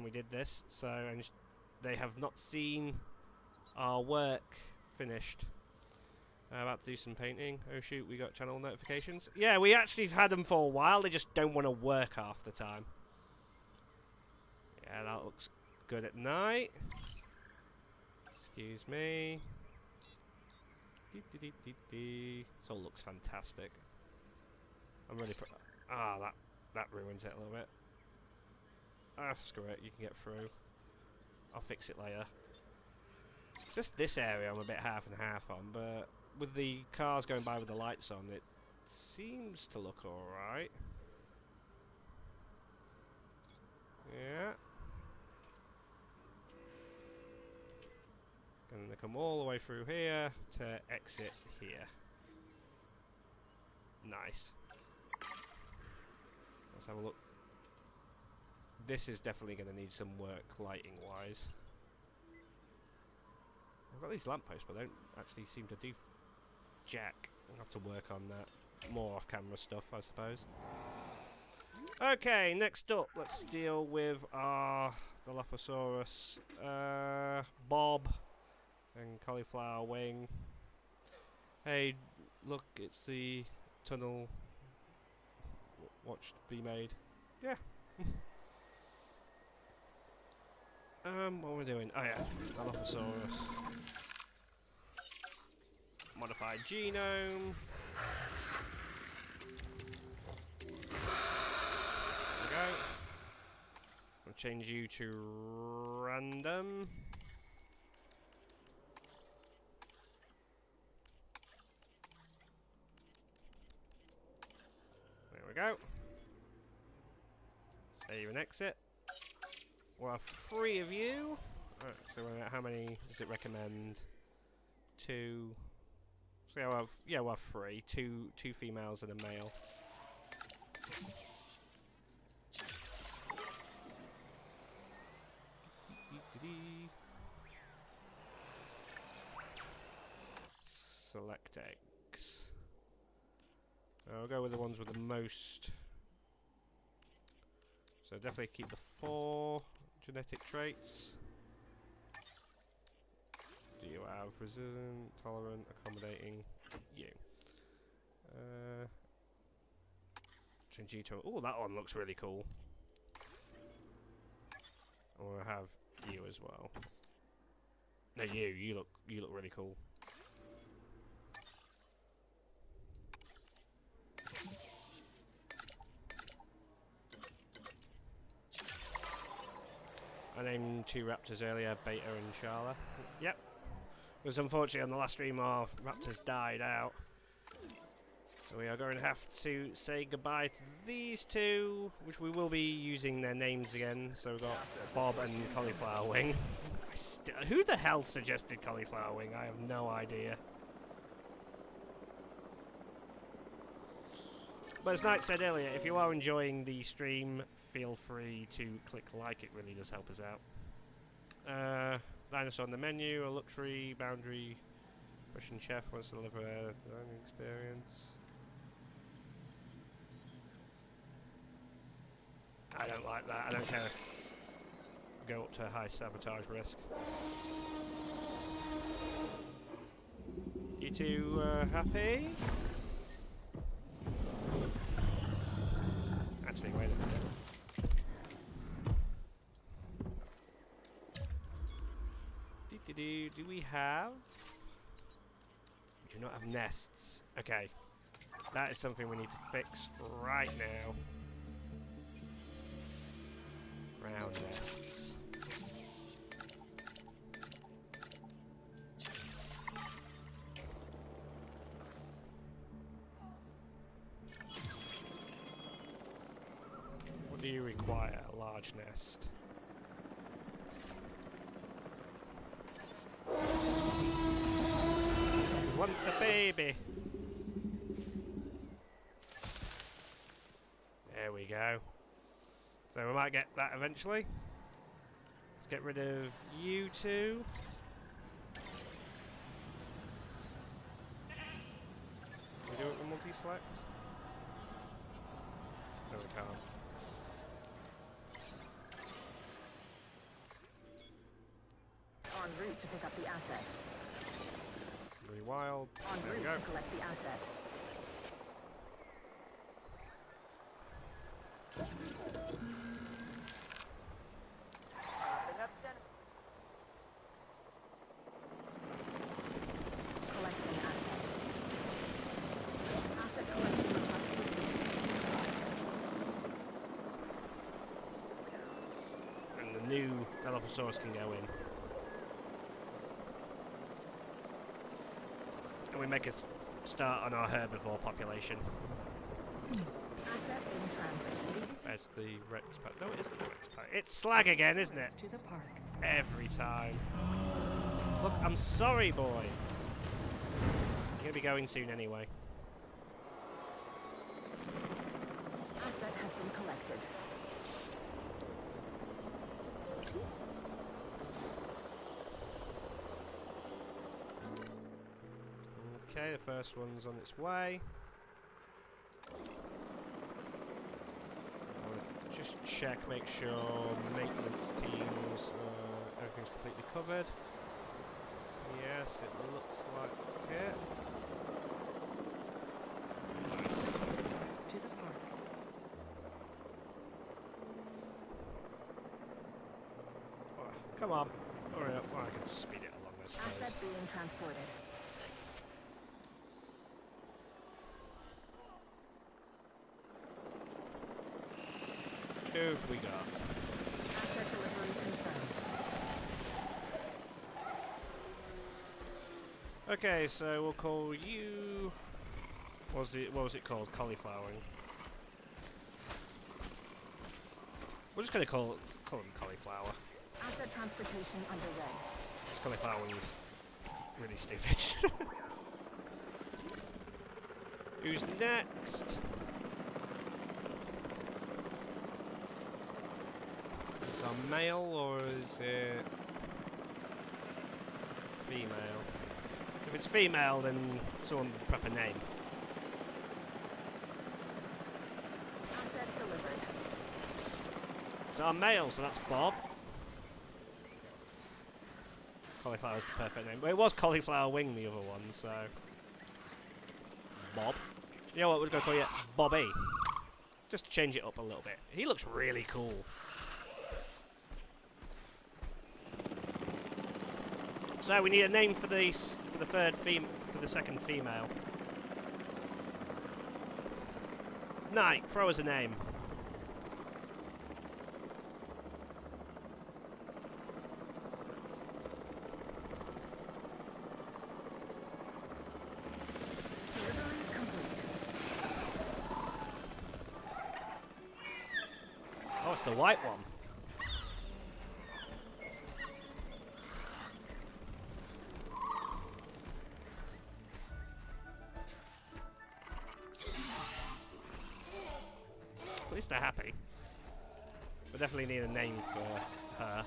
we did this, so and they have not seen our work finished. About to do some painting. Oh shoot, we got channel notifications. Yeah, we actually have had them for a while. They just don't want to work half the time. Yeah, that looks good at night. Excuse me. This all looks fantastic. I'm really that ruins it a little bit. Ah, screw it, you can get through. I'll fix it later. It's just this area I'm a bit half and half on, but with the cars going by with the lights on, it seems to look alright. Yeah. Gonna come all the way through here to exit here. Nice. Let's have a look. This is definitely going to need some work lighting wise. I've got these lampposts, but I don't actually seem to do jack. I'll have to work on that. More off camera stuff, I suppose. Okay, next up, let's deal with our Dilophosaurus, Bob, and cauliflower wing. Hey, look, it's the tunnel. Watched be made. Yeah. What are we doing? Oh yeah, Dilophosaurus. Modified genome. There we go. I'll change you to random. There we go. Save and exit. We'll have 3 of you. Right, so how many does it recommend? 2. So we'll have 3. Two females and a male. Select eggs. I'll go with the ones with the most. So definitely keep the 4 genetic traits. Do you have resilient, tolerant, accommodating? You. Change you to. Oh, that one looks really cool. And we'll have you as well. No, you look really cool. I named 2 raptors earlier, Beta and Shala. Yep. Because unfortunately on the last stream our raptors died out. So we are going to have to say goodbye to these 2, which we will be using their names again. So we've got Bob and Cauliflower Wing. Who the hell suggested Cauliflower Wing? I have no idea. But as Knight said earlier, if you are enjoying the stream, feel free to click like. It really does help us out. Dinosaur on the menu, a luxury, boundary, Russian chef wants to deliver a dining experience. I don't like that. I don't care if go up to a high sabotage risk. You two happy? Actually, wait a minute. Do we have? We do not have nests. Okay. That is something we need to fix right now. Round nests. What do you require? A large nest. We want the baby. There we go. So we might get that eventually. Let's get rid of you two. Can we do it with multi-select? No, we can't. En route to pick up the asset. Rewild. En There we route go. to collect the asset. Collecting asset. Asset collection request received. And the new Dilophosaurus can go in. And we make a start on our herbivore population. Asset in transit. That's the Rex pack. No, it isn't the Rex pack. It's Slag again, isn't it? To the park. Every time. Look, I'm sorry, boy. You're gonna be going soon anyway. Asset has been collected. Okay, the first one's on its way. I'll just check, make sure maintenance teams, everything's completely covered. Yes, it looks like it. Nice. Access to the park. Oh, come on, hurry up. Well, I can speed it along this Asset suppose. being transported. Who have we got? Asset delivery confirmed. Okay, so we'll call you. What was it called? Cauliflowering. We're just gonna call him cauliflower. Asset transportation underway. This cauliflowering is really stupid. Who's next? Is it a male or is it female? If it's female, then someone with a proper name. Asset delivered. It's our male, so that's Bob. Cauliflower's the perfect name. Well, it was Cauliflower Wing, the other one, so... Bob. You know what, we're going to call you Bobby. Just to change it up a little bit. He looks really cool. So we need a name for the second female. Knight, throw us a name. Delivery complete. Oh, it's the white one. Mr. Happy. We definitely need a name for her.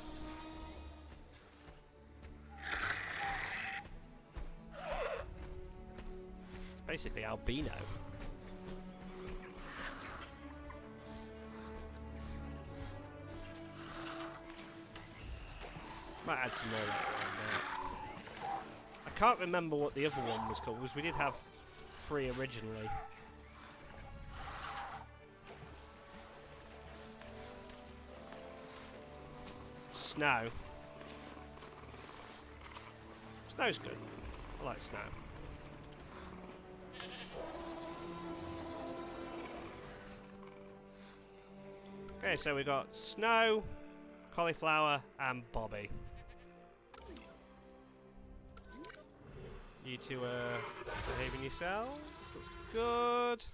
It's basically albino. Might add some more later on there. I can't remember what the other one was called, because we did have 3 originally. Snow. Snow's good. I like snow. Okay, so we got Snow, Cauliflower, and Bobby. You two are behaving yourselves. That's good.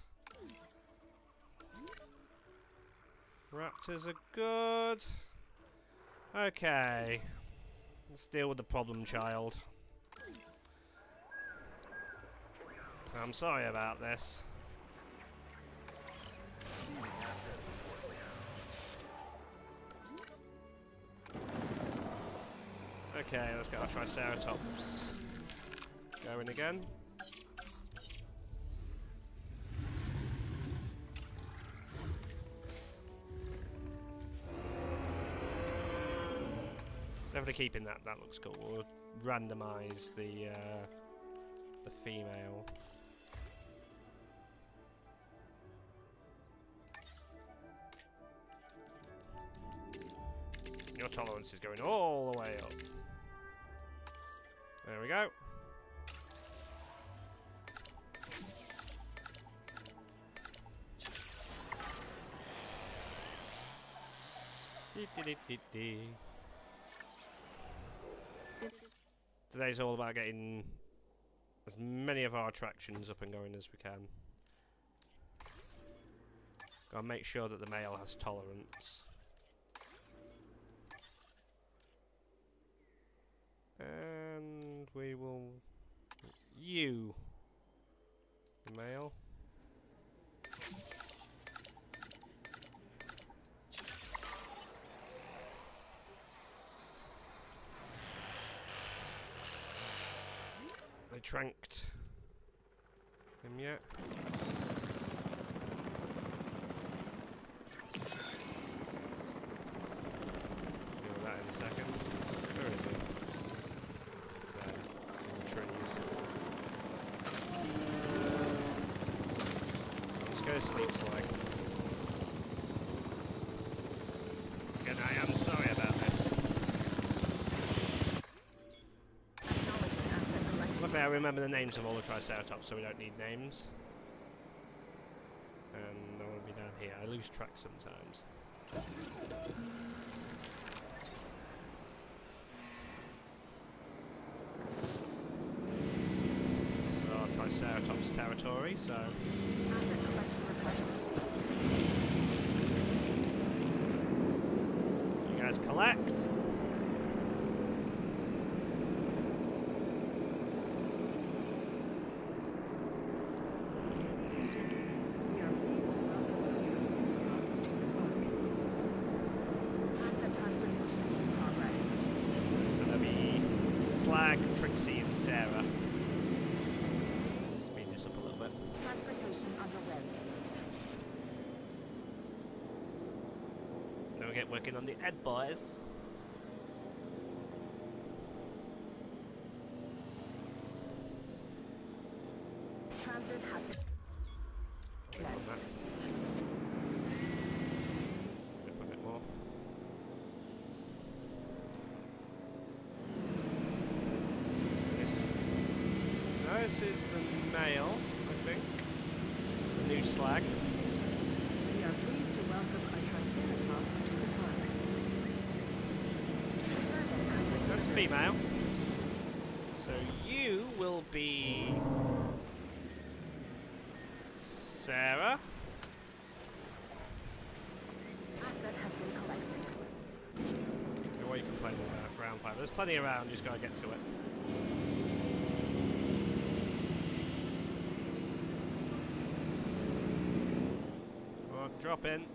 Raptors are good. Okay. Let's deal with the problem child. I'm sorry about this. Okay, let's get our Triceratops going again. Definitely keeping that. That looks cool. We'll randomize the female. Your tolerance is going all the way up. There we go. Today's all about getting as many of our attractions up and going as we can. Gotta make sure that the male has tolerance. And we will... You, male. They tranked him yet? Deal with that in a second. Where is he? There, in the trees. Let's go to sleep, Slag. Again, I am sorry about this. Luckily, I remember the names of all the Triceratops, so we don't need names. And I want to be down here. I lose track sometimes. This is our Triceratops territory, so... Asset collection request received. You guys collect. Ladies and gentlemen, we are pleased to welcome our Triceratops to the park. Asset transportation in progress. So there'll be Slag, Trixie, and Sarah. Speed this up a little bit. Transportation underway. Then we get working on the Ed boys. Transit has On that. commenced. Let's whip a bit more. This is the male, I think. The new Slag. Ladies and gentlemen, we are pleased to welcome our Triceratops to the park. That's female. So you will be Sarah. Asset has been collected. What are you complaining about? Ground fiber. There's plenty around, just gotta get to it. Come on, drop in.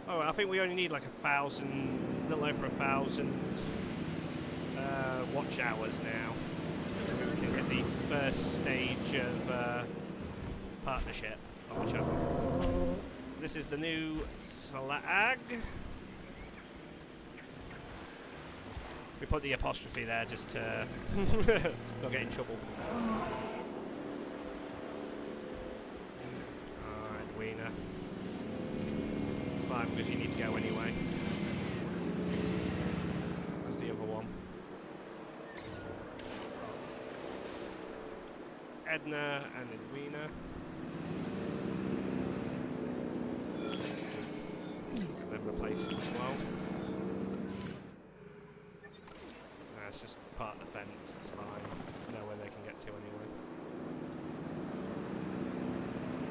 Oh, I think we only need like 1,000, a little over 1,000 watch hours now. So we can get the first stage of partnership on the channel. This is the new slag. We put the apostrophe there just to not get in trouble. Alright, Wiener. It's fine because you need to go anyway. That's the other one. Edna and then Wiener. Get them replaced as well. It's just part of the fence, it's fine. There's nowhere they can get to anyway.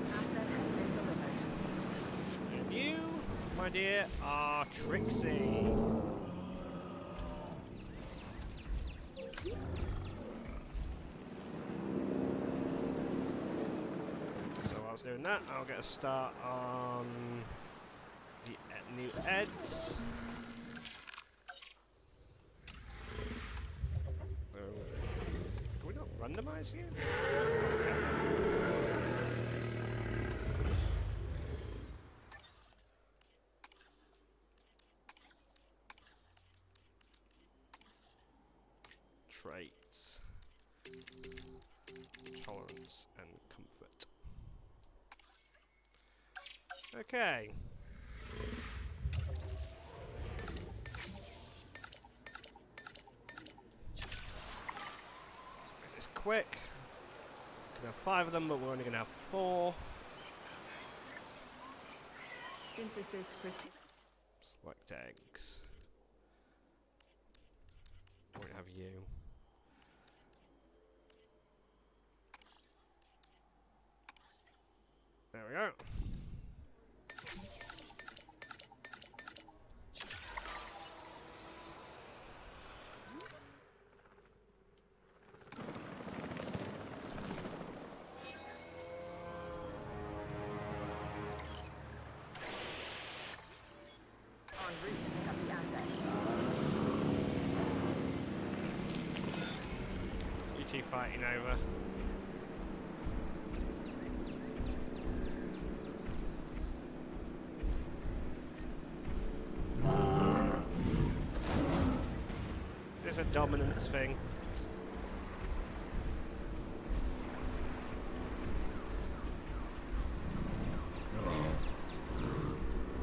Asset has been delivered. And you, my dear, are Trixie. So whilst doing that, I'll get a start on the new Eds. Can we not randomise you? Traits. Tolerance and comfort. Okay. Quick. We can have 5 of them, but we're only going to have 4. Synthesis proceed. Select eggs. Won't have you. There we go. En route to pick up the asset. You two fighting over. Is this a dominance thing?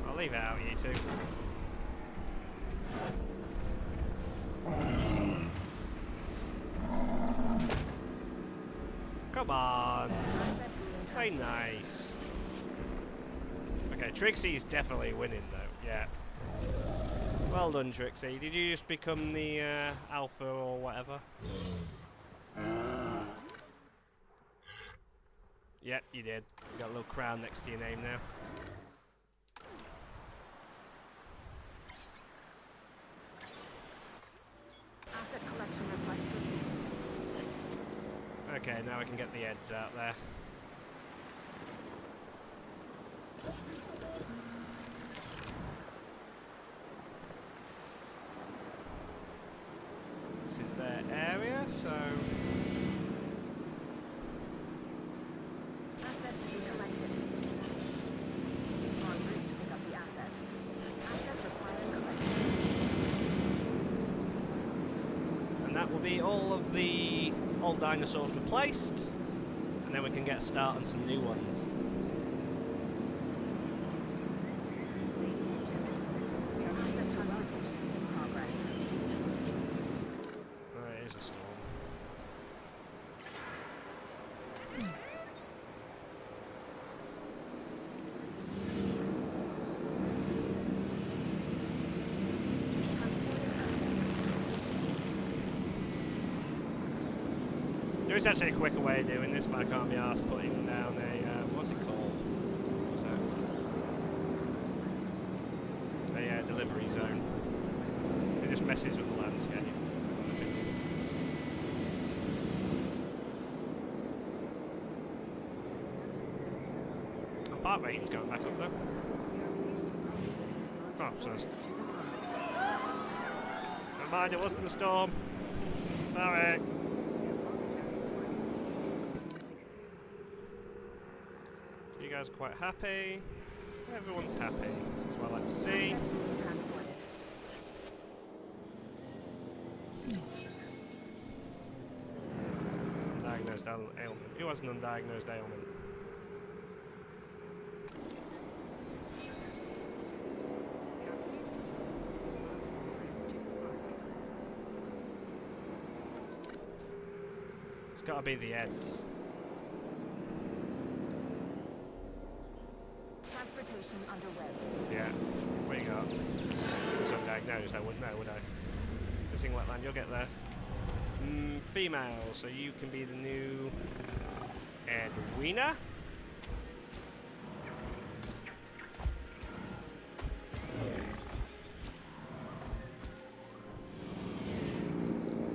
I'll leave it out, you two. Come on. Play nice. Okay, Trixie's definitely winning though. Yeah. Well done, Trixie. Did you just become the alpha or whatever? Yep, you did. You got a little crown next to your name now. Asset collection request received. Okay, now we can get the heads out there. This is their area, so... Asset to be collected. En route to pick up the asset. Asset requiring collection. And that will be all of the old dinosaurs replaced, and then we can get a start on some new ones. Ladies and gentlemen, we are Asset transportation in progress. It is a storm. Transporting asset. There is actually a quicker way of doing this, but I can't be arsed putting down a, what's it called? A delivery zone. It just messes with the landscape. Our part rating's going back up though. we are pleased to welcome so Stegosaurs to the park. never mind, it wasn't the storm. Sorry. We apologize for this experience. You guys are quite happy. Everyone's happy. That's what I like to see. Asset fully transported. Undiagnosed ailment. Who has an undiagnosed ailment? We are pleased to welcome Brontosaurus to the park. It's got to be the Eds. Transportation underway. Yeah. What you got? It's undiagnosed. I wouldn't know, would I? Missing wetland. You'll get there. Female. So you can be the new Edwina.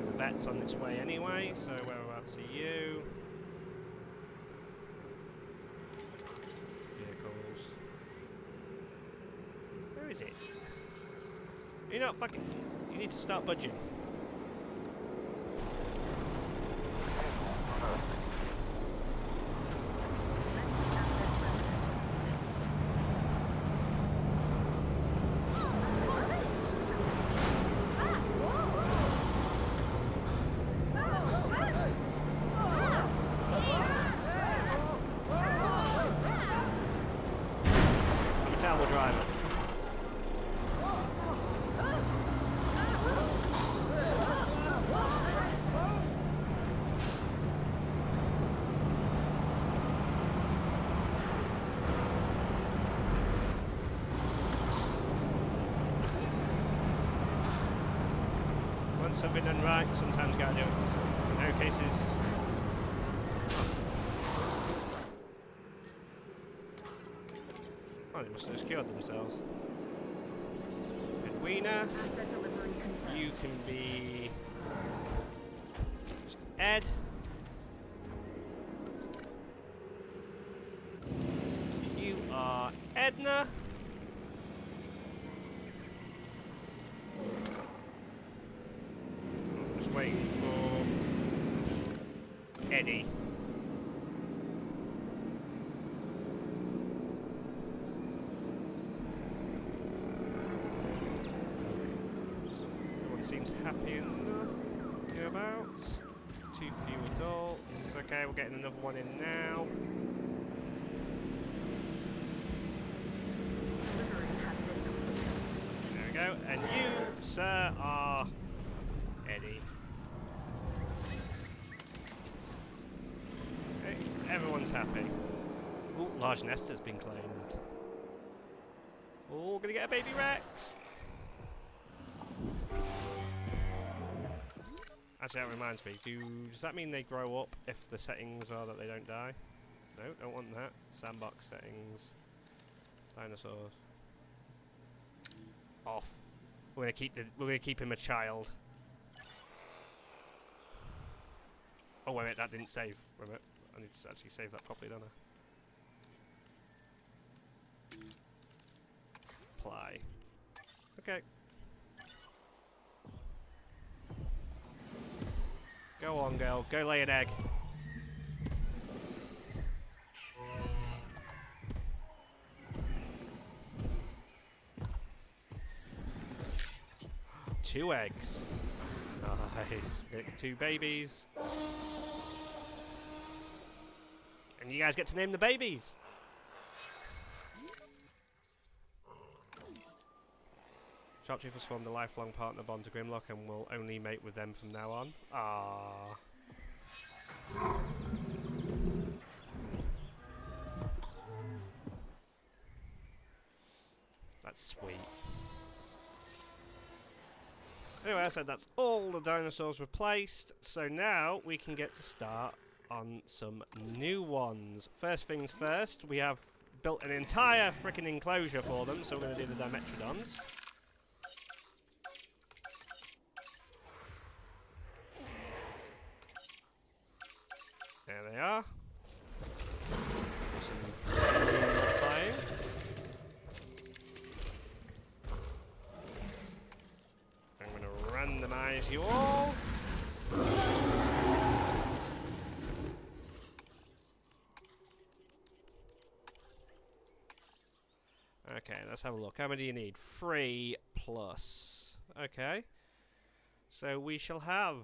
The vet's on its way anyway, so whereabouts are you? Vehicles. Where is it? You're not fucking... You need to start budging. Commencing asset transit. You can tell we're driving. Once something done right, sometimes gotta do it. In no cases. Oh, they must have secured themselves. Edwina, Asset delivery confirmed. you can be just Ed. You are Edna. I'm just waiting for Eddie. Everyone seems happy enough. Hereabouts. Too few adults. Okay, we're getting another one in now. Delivery has been completed. There we go. And you, sir, are Eddie. Okay, everyone's happy. Ooh, large nest has been claimed. Oh, gonna get a baby Rex. Actually, that reminds me. Does that mean they grow up if the settings are that they don't die? No, don't want that. Sandbox settings. Dinosaurs. Off. We're gonna keep him a child. Oh wait a minute, that didn't save. Wait a minute. I need to actually save that properly, don't I? Apply. Okay. Go on, girl. Go lay an egg. Two eggs. Nice. We get 2 babies. And you guys get to name the babies. Sharptooth formed a lifelong partner bond to Grimlock and will only mate with them from now on. Ah. That's sweet. Anyway, I said that's all the dinosaurs replaced, so now we can get to start on some new ones. First things first, we have built an entire freaking enclosure for them, so we're going to do the Dimetrodons. There they are. Some modifying. randomize you all. Okay, let's have a look. How many do you need? 3 plus. Okay. So we shall have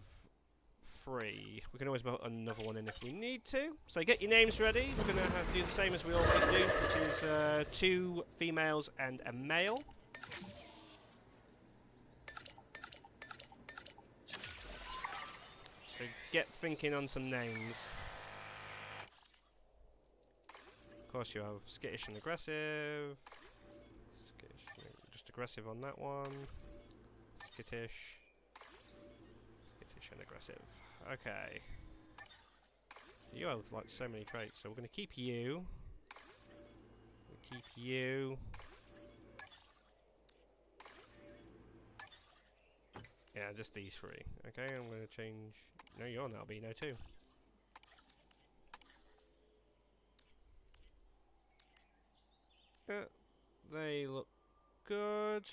3. We can always put another one in if we need to. So get your names ready. We're going to have to do the same as we always do, which is 2 females and a male. So get thinking on some names. Of course you have skittish and aggressive. Skittish, just aggressive on that one. Skittish. Skittish and aggressive. Okay. You have like so many traits, so we're going to keep you. We'll keep you. Yeah, just these 3. Okay, I'm going to change. No, you're an albino too. They look good.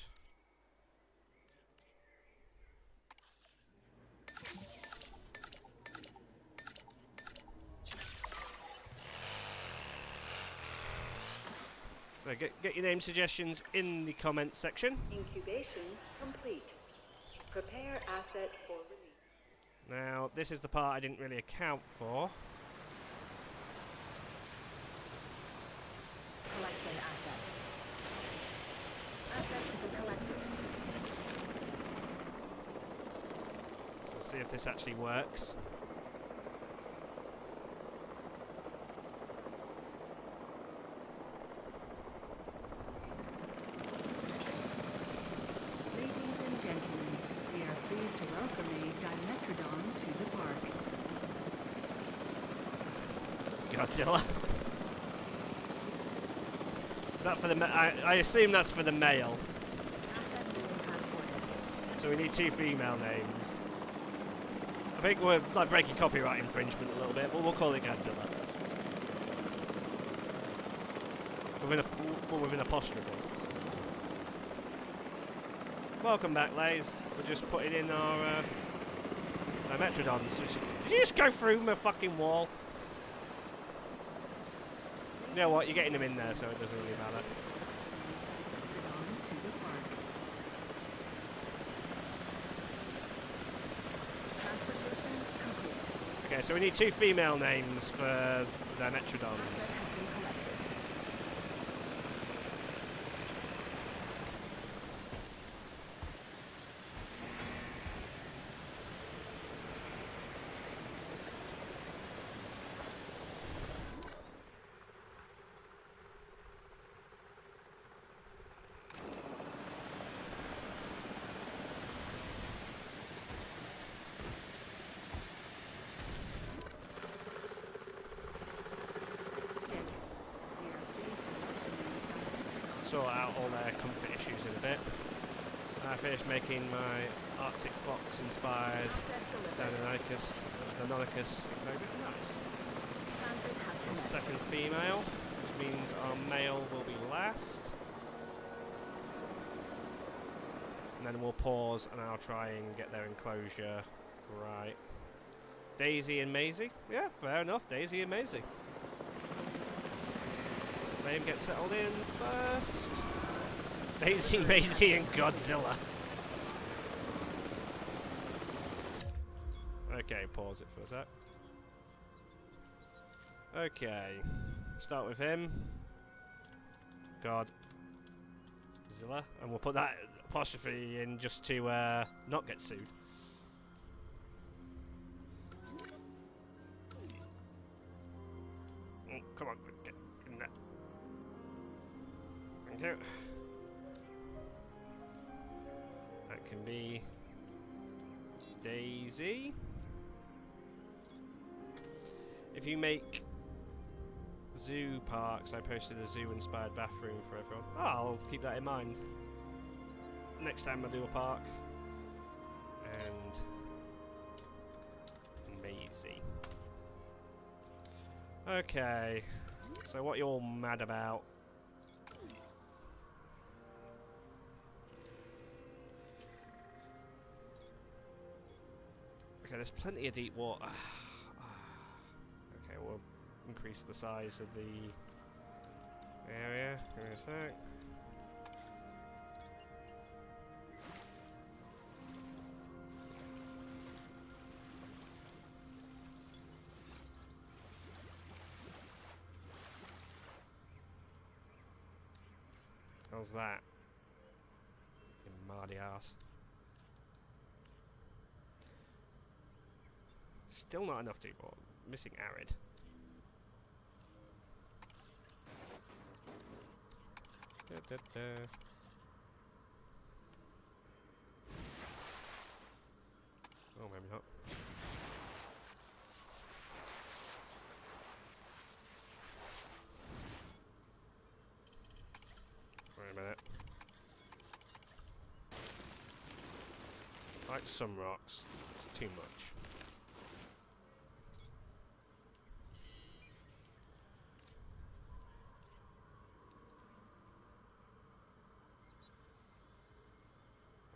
So get your name suggestions in the comment section. Incubation complete. Prepare asset for release. Now, this is the part I didn't really account for. Collect an asset. Asset to be collected. So let's see if this actually works. Ladies and gentlemen, we are pleased to welcome a Dimetrodon to the park. Godzilla. Is that for the I assume that's for the male. Asset being transported. So we need 2 female names. I think we're like breaking copyright infringement a little bit, but we'll call it Godzilla. With an apostrophe. Welcome back, Lays. We're just putting in our Metrodons. Did you just go through my fucking wall? You know what? You're getting them in there, so it doesn't really matter. Dimetrodon to the park. Transportation complete. Okay, so we need 2 female names for the Metrodons. Asset has been collected. Sort out all their comfort issues in a bit. I finished making my Arctic Fox inspired Asset delivered. Deinonychus. Nice. Transit has So commenced. second female, which means our male will be last. And then we'll pause and I'll try and get their enclosure right. Daisy and Maisie? Yeah, fair enough, Daisy and Maisie. Let him get settled in first. Daisy, Maisie and Godzilla. Okay, pause it for a sec. Okay, start with him. Godzilla. And we'll put that apostrophe in just to not get sued. Oh, come on, get in there. Thank you. That can be Daisy. If you make zoo parks, I posted a zoo-inspired bathroom for everyone. Oh, I'll keep that in mind. Next time I do a park. And Maisie. Okay. So what you all mad about? Okay, there's plenty of deep water. Okay, we'll increase the size of the area. Give me a sec. How's that? You mardy ass. Still not enough deep water. Missing arid. Da, da, da. Oh, maybe not. Wait a minute. I like some rocks. It's too much.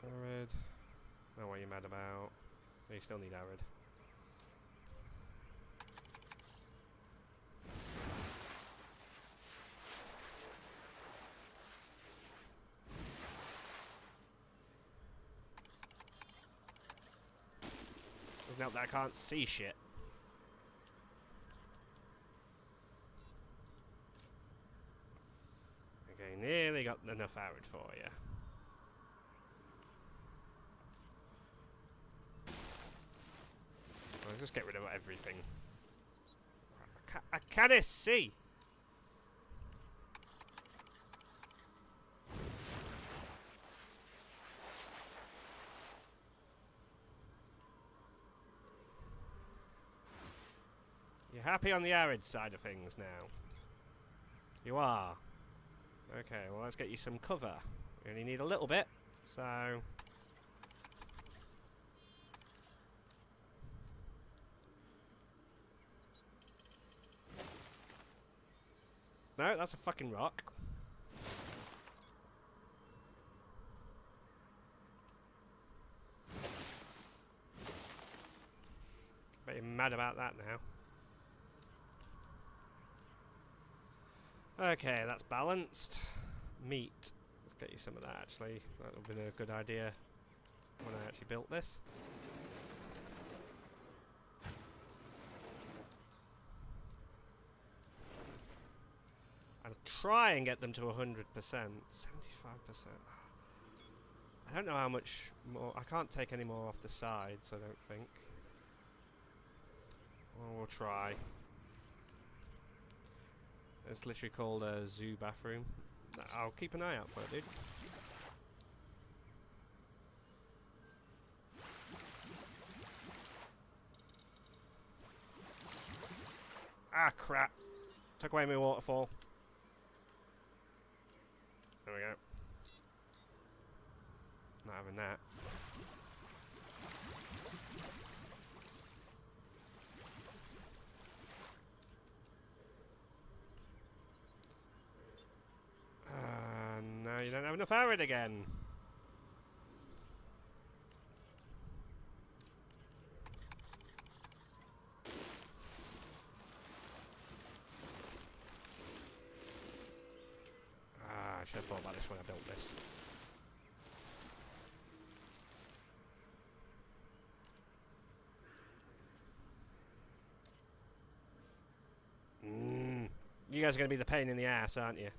Arid. Oh, what are you mad about? No, you still need arid. Doesn't help that I can't see shit. Okay, nearly got enough arid for you. I'll just get rid of everything. I can't see! You're happy on the arid side of things now? You are? Okay, well let's get you some cover. You only need a little bit, so... No, that's a fucking rock. Bet you're mad about that now. Okay, that's balanced. Meat. Let's get you some of that actually. That would have been a good idea when I actually built this. I'll try and get them to 100%. 75%. I don't know how much more. I can't take any more off the sides, I don't think. Well, we'll try. It's literally called a zoo bathroom. I'll keep an eye out for it, dude. Ah, crap. Took away my waterfall. There we go. Not having that. No, you don't have enough arid again. I should have thought about this when I built this. You guys are going to be the pain in the ass, aren't you?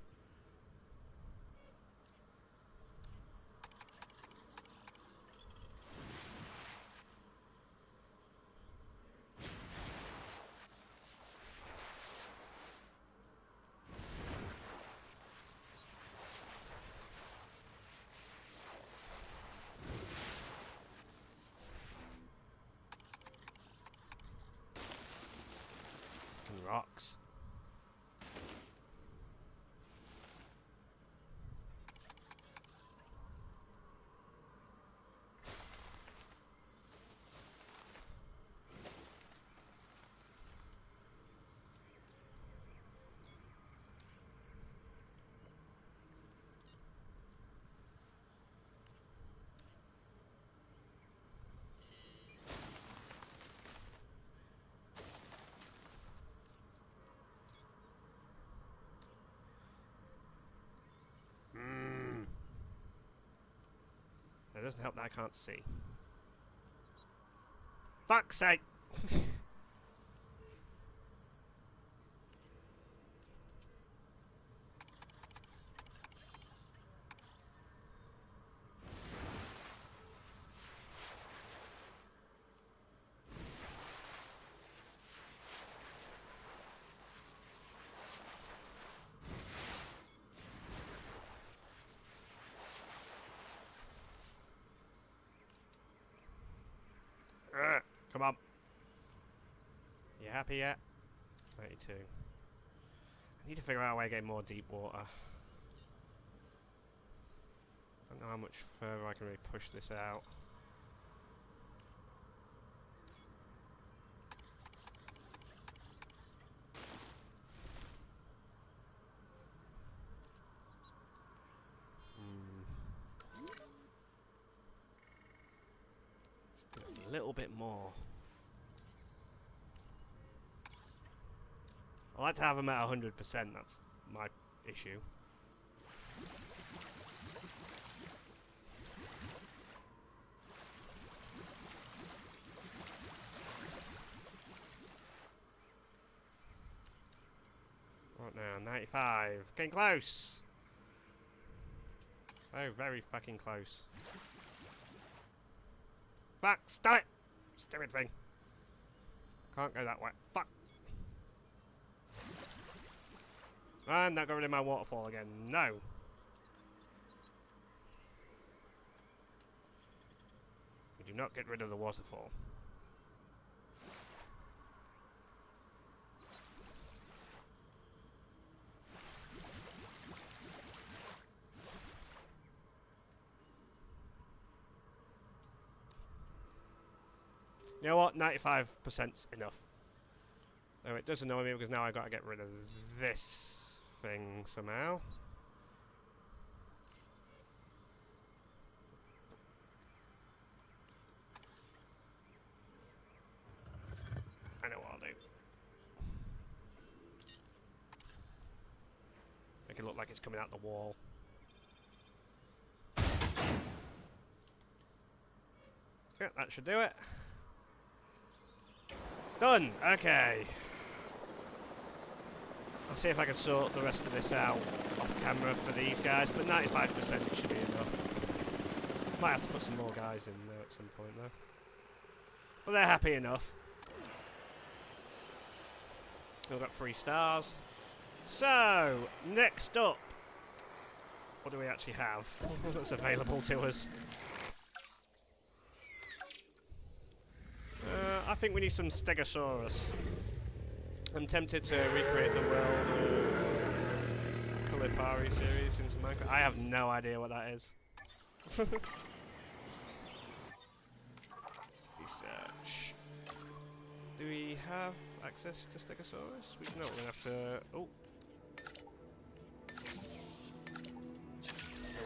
Rocks. doesn't help that I can't see. Fuck's sake! Come on. You happy yet? 32. I need to figure out a way to get more deep water. I don't know how much further I can really push this out. Let's do a little bit more. I like to have them at 100%, that's my issue. What now? 95. Getting close! Oh, very fucking close. Fuck! Stop it! Stupid thing. Can't go that way. Fuck! And that got rid of my waterfall again. No. We do not get rid of the waterfall. You know what? 95%'s enough. Though it does annoy me because now I've got to get rid of this thing somehow. I know what I'll do. Make it look like it's coming out the wall. Yeah, that should do it. Done! Okay. I'll see if I can sort the rest of this out off camera for these guys, but 95% should be enough. Might have to put some more guys in there at some point though. But they're happy enough. We've got 3 stars. So, next up, what do we actually have that's available to us? I think we need some Stegosaurs. I'm tempted to recreate the world Calipari series into Minecraft. I have no idea what that is. Research. Do we have access to Stegosaurus? We know we're gonna have to. Oh.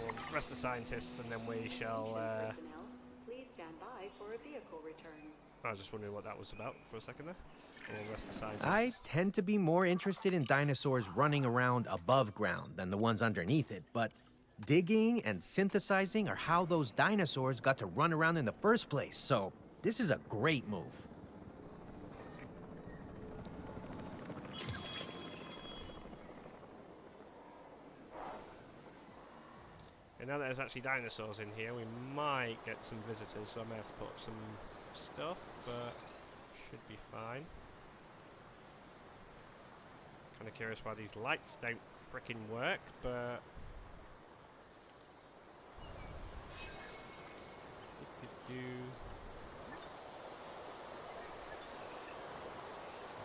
We'll rest the scientists and then we shall. Please stand by for a vehicle return. I was just wondering what that was about for a second there. We'll rest the scientists. I tend to be more interested in dinosaurs running around above ground than the ones underneath it, but digging and synthesizing are how those dinosaurs got to run around in the first place, so this is a great move. And now that there's actually dinosaurs in here, we might get some visitors, so I may have to put up some stuff, but should be fine. Kind of curious why these lights don't frickin' work, but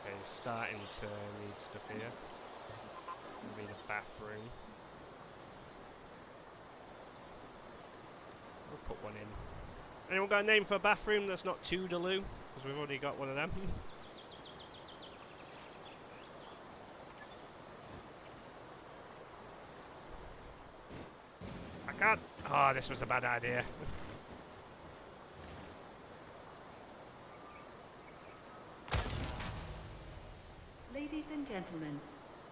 okay, starting to need stuff here. Maybe the bathroom. We'll put one in. Anyone got a name for a bathroom that's not too Deleu? Because we've already got one of them. I can't. Oh, this was a bad idea. Ladies and gentlemen,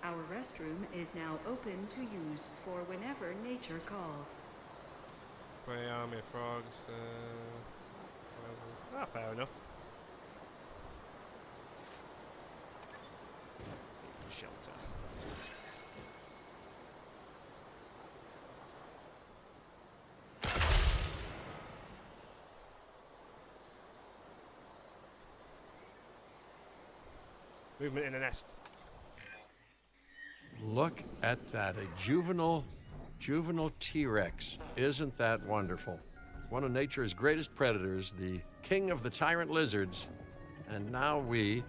our restroom is now open to use for whenever nature calls. Grey army of frogs. Fair enough. It's a shelter. Movement in the nest. Look at that, a juvenile T-Rex. Isn't that wonderful? One of nature's greatest predators, the king of the tyrant lizards. And now you,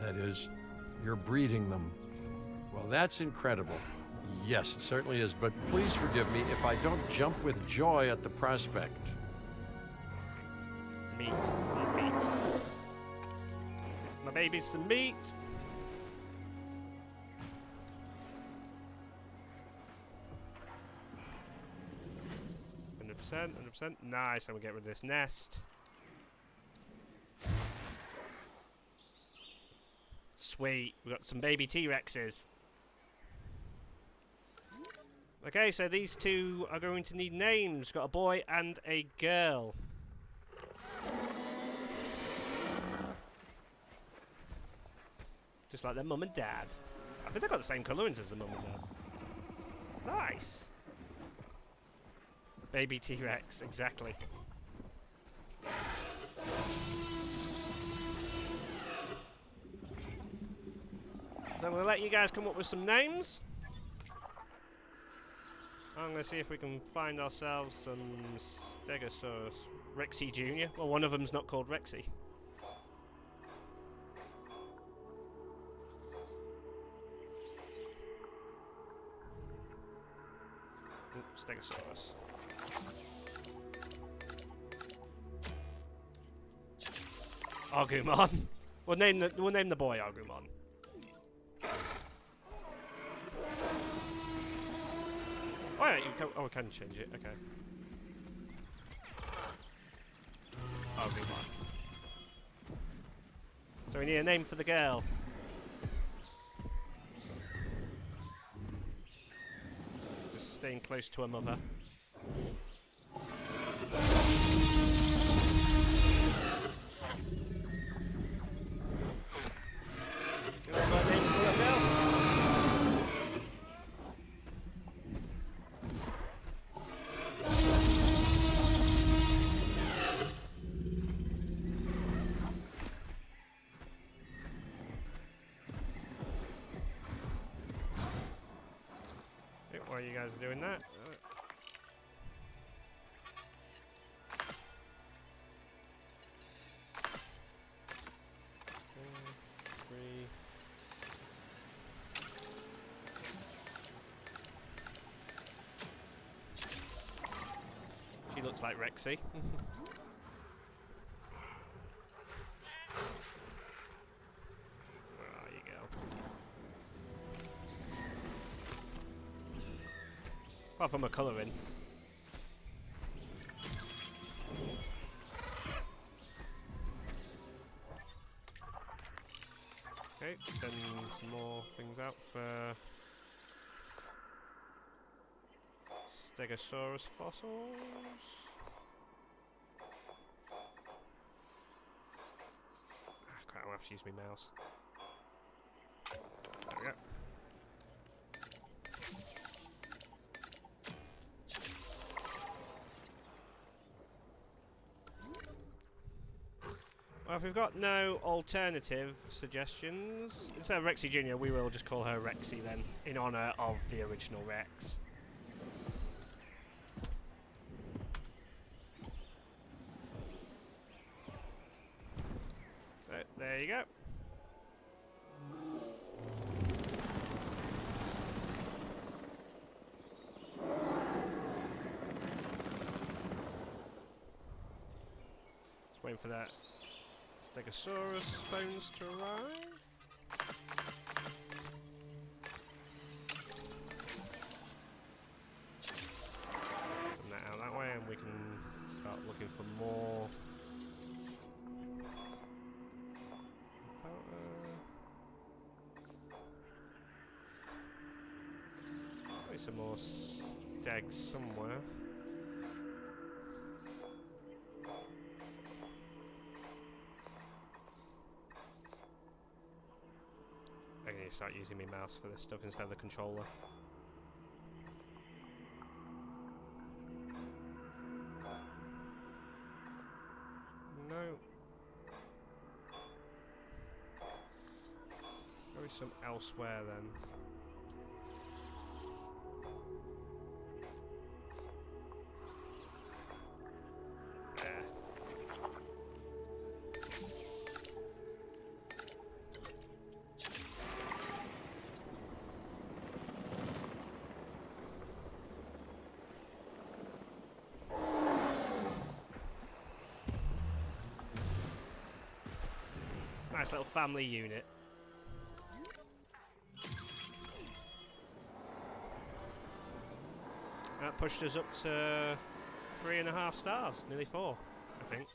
that is, you're breeding them. Well, that's incredible. Yes, it certainly is, but please forgive me if I don't jump with joy at the prospect. Meat. Meat. My baby's some meat. %, 100%. Nice, and we'll get rid of this nest. Sweet, we've got some baby T-Rexes. Okay, so these two are going to need names. Got a boy and a girl. Just like their mum and dad. I think they've got the same colourings as the mum and dad. Nice. Baby T-Rex, exactly. So I'm going to let you guys come up with some names. I'm going to see if we can find ourselves some Stegosaurs. Rexy Jr. Well, one of them's not called Rexy. Stegosaurus. Agumon. We'll name the boy Agumon. Oh yeah, we can change it. Okay. Agumon. So we need a name for the girl. Just staying close to her mother. While you guys are doing that. She looks like Rexy. There you go. Apart from a colouring. Okay, send some more things out for Stegosaurus fossils. Ah, crap, I'll have to use my mouse. There we go. Well, if we've got no alternative suggestions, instead of Rexy Jr., we will just call her Rexy then, in honour of the original Rex. So, there you go. Just waiting for that Stegosaurus bones to arrive. Send that out that way, and we can start looking for more. Probably some more stegs somewhere. need to start using my mouse for this stuff instead of the controller. No. There is some elsewhere then. There. Nice little family unit. That pushed us up to 3.5 stars, nearly 4, I think.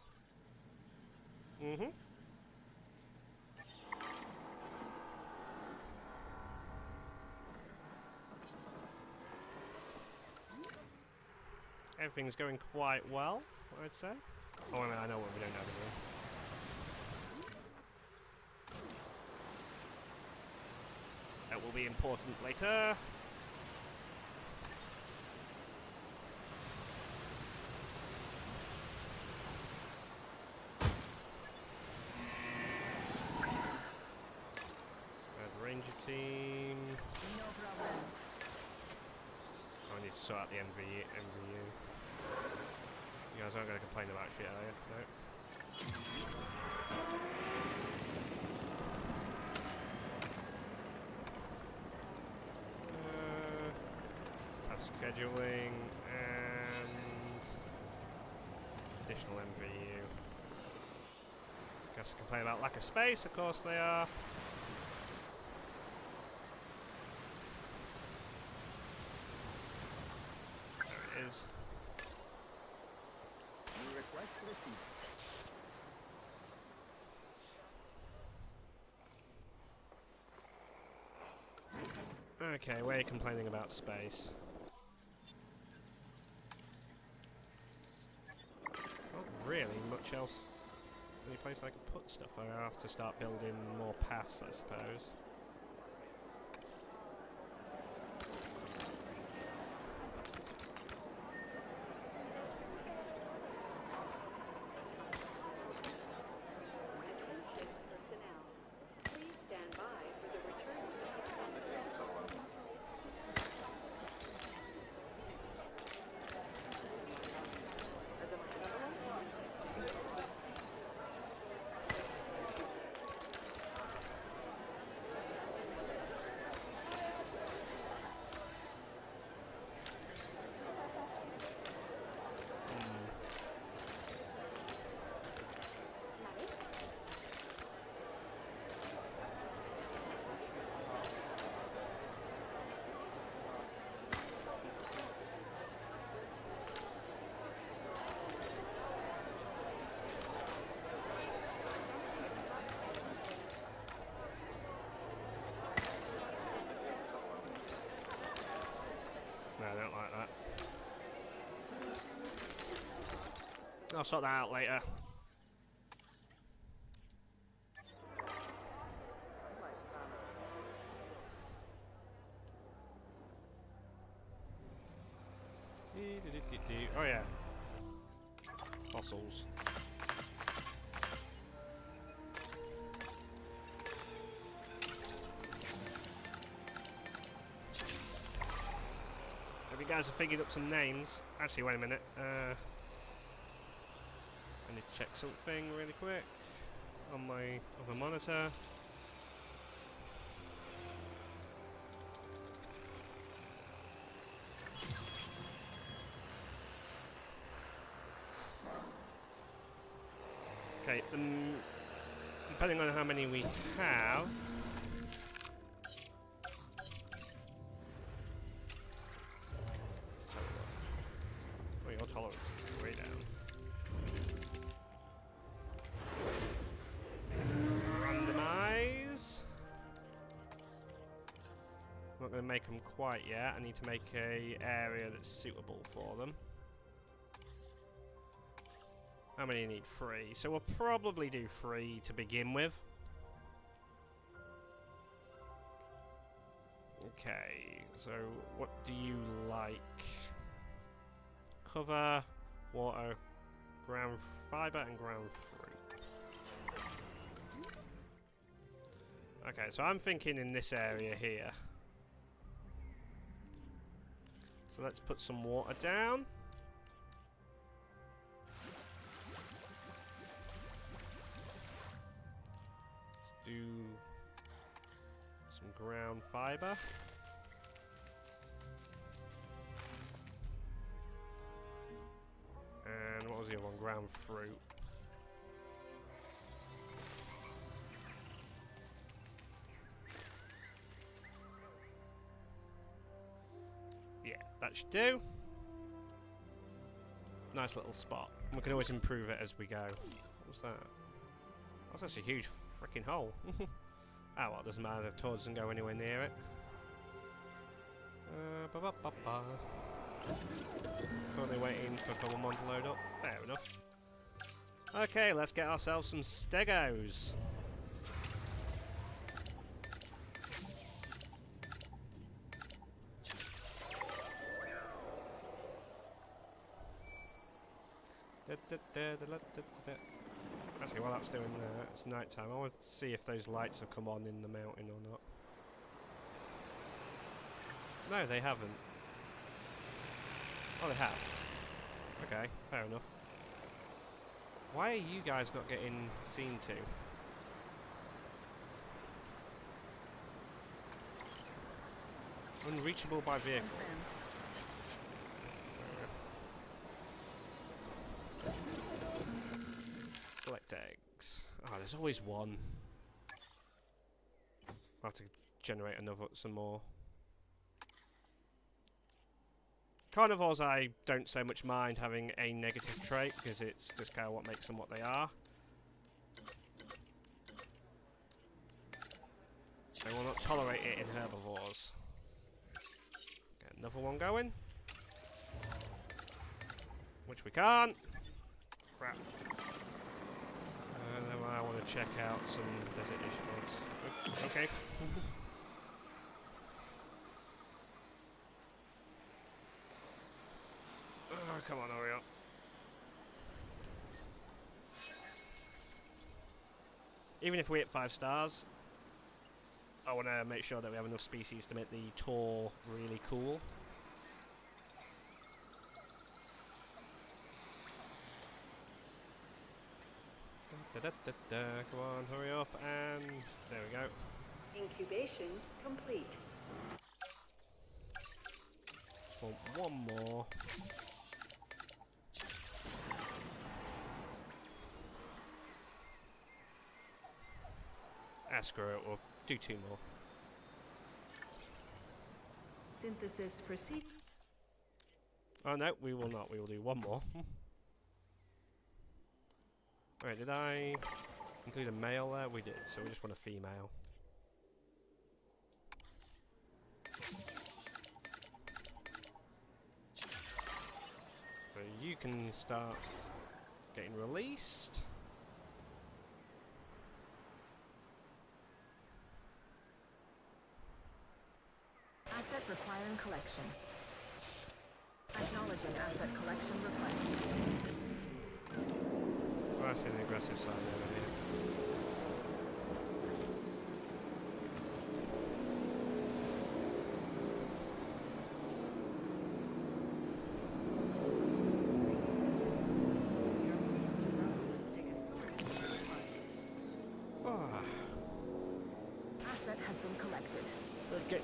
Everything's going quite well, I'd say. Oh, I mean, I know what we don't have anyway. That will be important later. Ranger team. No problem. Oh, I need to sort out the MVU. You guys aren't going to complain about shit, are you? No. Task scheduling and additional MVU. Guys are complaining about lack of space. Of course they are. Is. New request received. Okay, we're complaining about space. Not really much else. Any place I can put stuff. I have to start building more paths, I suppose. No, I don't like that. I'll sort that out later. Oh yeah. Fossils. You guys have figured up some names. Actually, wait a minute. I need to check something really quick on my other monitor. Okay, depending on how many we have. Oh, your tolerance is way down. Randomize. I'm not going to make them quite yet. I need to make a area that's suitable for them. How many need? 3. So we'll probably do 3 to begin with. Okay, so what do you like? Cover, water, ground fiber, and ground fruit. Okay, so I'm thinking in this area here. So let's put some water down. Let's do some ground fiber. And what was the other one? Ground fruit. Yeah, that should do. Nice little spot. We can always improve it as we go. What was that? That's actually a huge freaking hole. Oh well, it doesn't matter. The tour doesn't go anywhere near it. Currently waiting for a couple more to load up. Fair enough. Okay, let's get ourselves some Stegos. Actually, while that's doing that, it's night time. I want to see if those lights have come on in the mountain or not. No, they haven't. Oh, they have. Okay, fair enough. Why are you guys not getting seen to? Unreachable by vehicle. Select eggs. Oh, there's always one. I'll have to generate some more. Carnivores I don't so much mind having a negative trait because it's just kind of what makes them what they are. They will not tolerate it in herbivores. Get another one going. Which we can't. Crap. And then I want to check out some desert-ish bugs. Okay. Oh, come on, hurry up. Even if we hit 5 stars, I want to make sure that we have enough species to make the tour really cool. Come on, hurry up, and there we go. Incubation complete. Just want one more. Screw it, we'll do 2 more. Synthesis proceed. Oh no, we will not. We will do 1 more. Alright, did I include a male there? We did, so we just want a female. So you can start getting released. Asset requiring collection. Acknowledging asset collection request. Well, I see the aggressive side over here. Asset has been collected. So get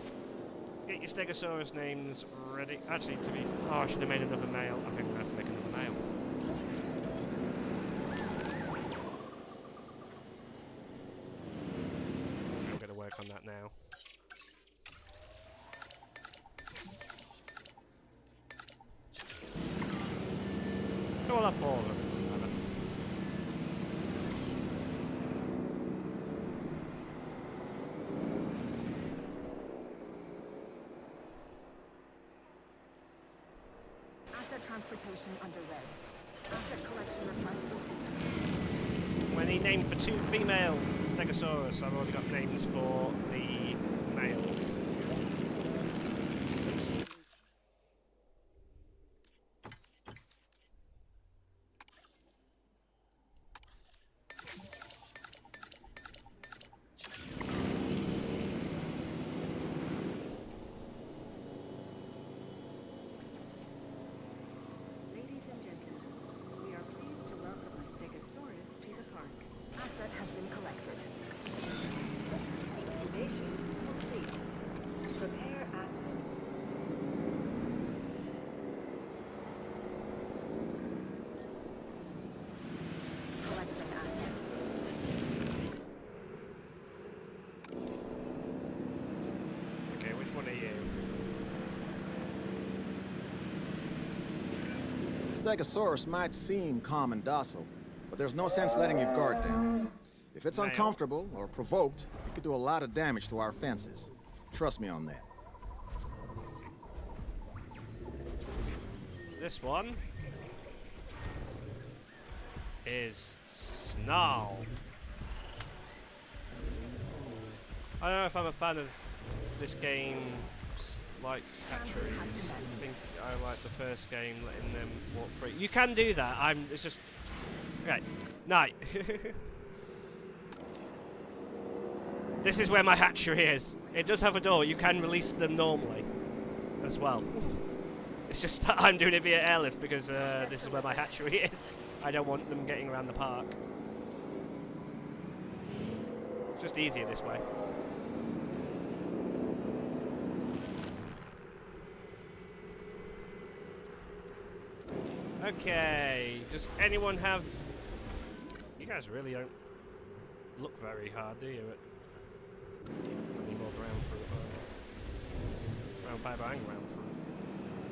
your Stegosaurus names ready. Actually, to be... Oh, I should have made another male. I think we're going to have to make another male. I'm going to work on that now. Oh, we'll have 4 of them. Doesn't matter. Transportation under red. Asset collection request received. We need name for 2 female Stegosaurus. I've already got names for the males. Stegosaurus might seem calm and docile, but there's no sense letting your guard down. If it's uncomfortable or provoked, it could do a lot of damage to our fences. Trust me on that. This one is Snarl. I don't know if I'm a fan of this game, like hatcheries. I think I like the first game, letting them walk free. You can do that. It's just okay. Night. This is where my hatchery is. It does have a door. You can release them normally, as well. It's just that I'm doing it via airlift because this is where my hatchery is. I don't want them getting around the park. It's just easier this way. Okay, does anyone have... You guys really don't look very hard, do you? I need more ground fruit. Ground fibre and ground fruit.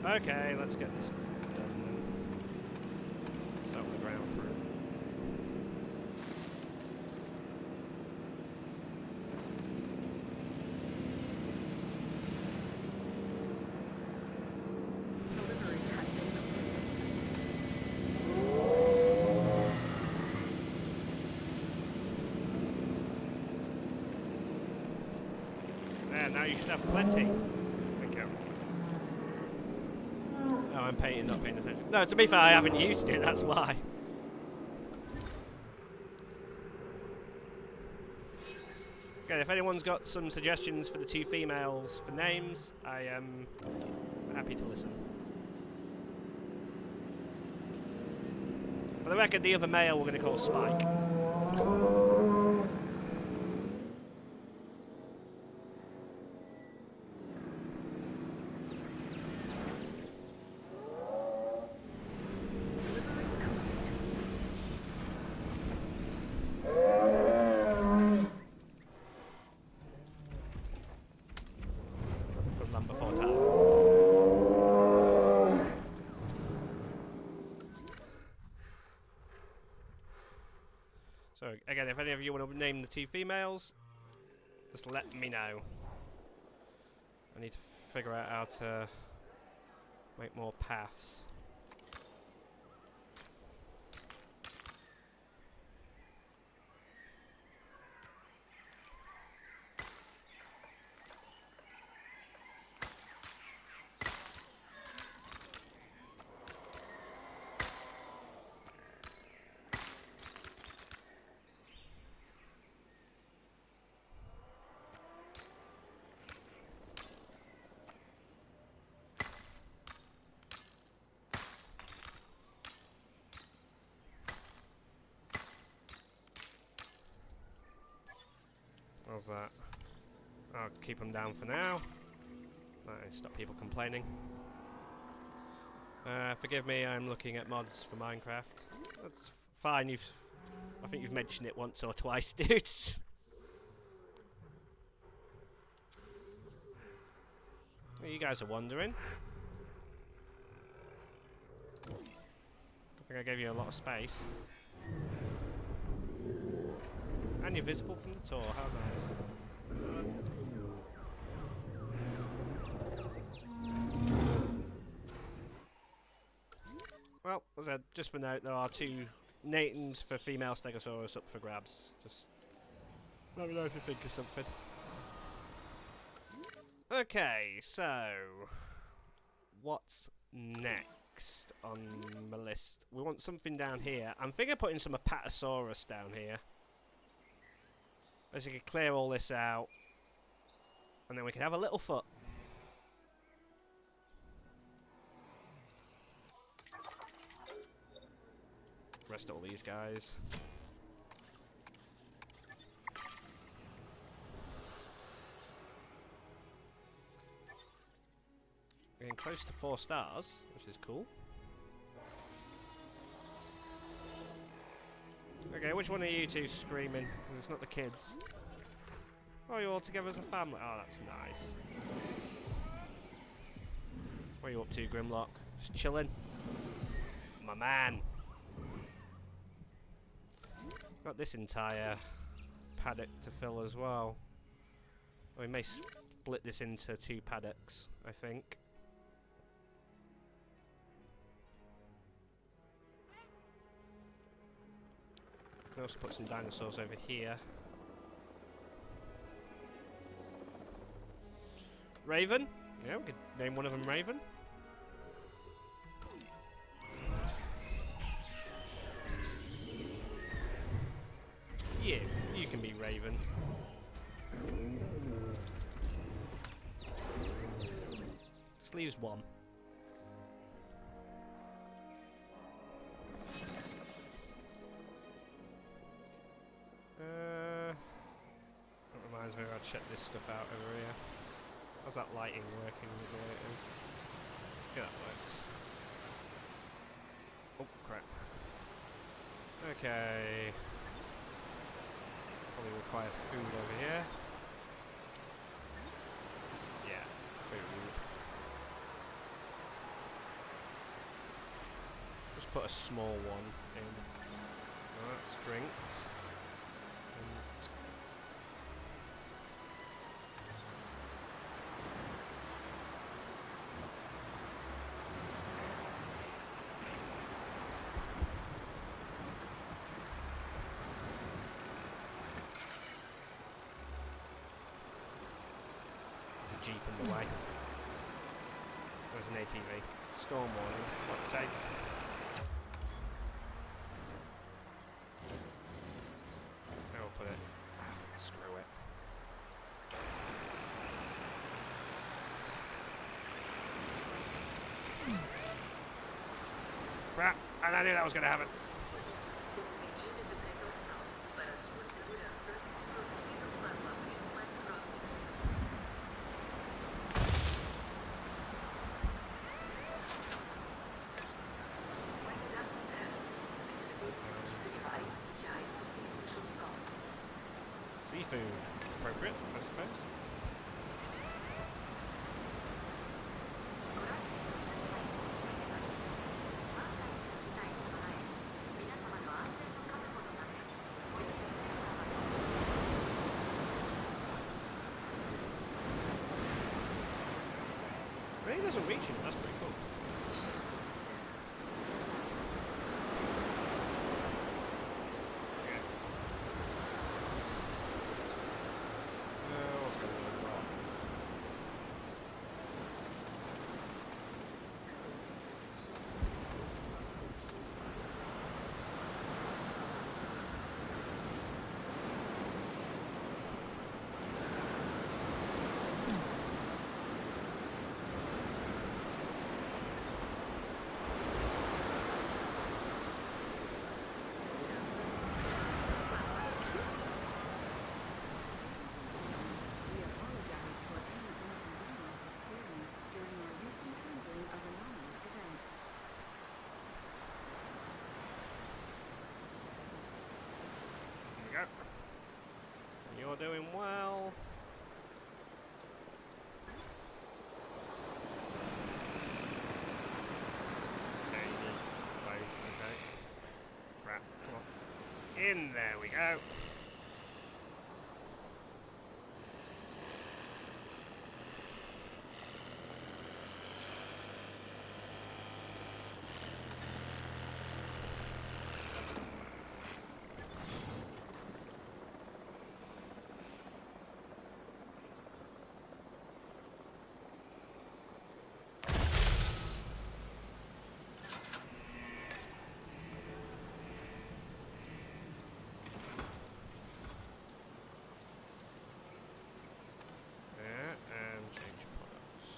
Okay, let's get this done then. Start with the ground fruit. Delivery has been There, now you should have plenty. Thank you. Oh, I'm painting, not paying attention. No, to be fair, I haven't used it, that's why. Okay, if anyone's got some suggestions for the two females for names, I am happy to listen. For the record, the other male we're going to call Spike. From number 4 time. So again, if any of you want to name the two females, just let me know. I need to figure out how to make more paths. How's that? I'll keep them down for now. That'll stop people complaining. Forgive me, I'm looking at mods for Minecraft. That's fine. I think you've mentioned it once or twice, dudes. You guys are wondering. I think I gave you a lot of space. And you're visible from the tour, how nice. Well, as I said, just for note, there are two names for female Stegosaurus up for grabs. Just let me know if you think of something. Okay, so what's next on my list? We want something down here. I'm thinking of putting some Apatosaurus down here. As you can clear all this out, and then we can have a little foot. Rest all these guys. Getting close to 4 stars, which is cool. Okay, which one are you two screaming? It's not the kids. Oh, you're all together as a family. Oh, that's nice. What are you up to, Grimlock? Just chilling? My man. Got this entire paddock to fill as well. We may split this into 2 paddocks, I think. Can also put some dinosaurs over here. Raven? Yeah, we could name one of them Raven. Yeah, you can be Raven. Just leaves one. That reminds me, I'll check this stuff out over here. How's that lighting working with the way it is? Yeah, that works. Oh, crap. Okay. Probably require food over here. Yeah, food. Just put a small one in. Oh, that's drinks. And there's a Jeep in the way. There's an ATV. Storm warning, fuck's sake. I'll put it. Ah, screw it. Crap, and I knew that was going to happen. Seafood, appropriate, I suppose. Really doesn't reach him, that's pretty cool. We apologize for any inconvenience experienced during our recent handling of anomalous events. There we go. You're doing well. Okay, you need both, okay. Crap, come on. In there we go. And change products.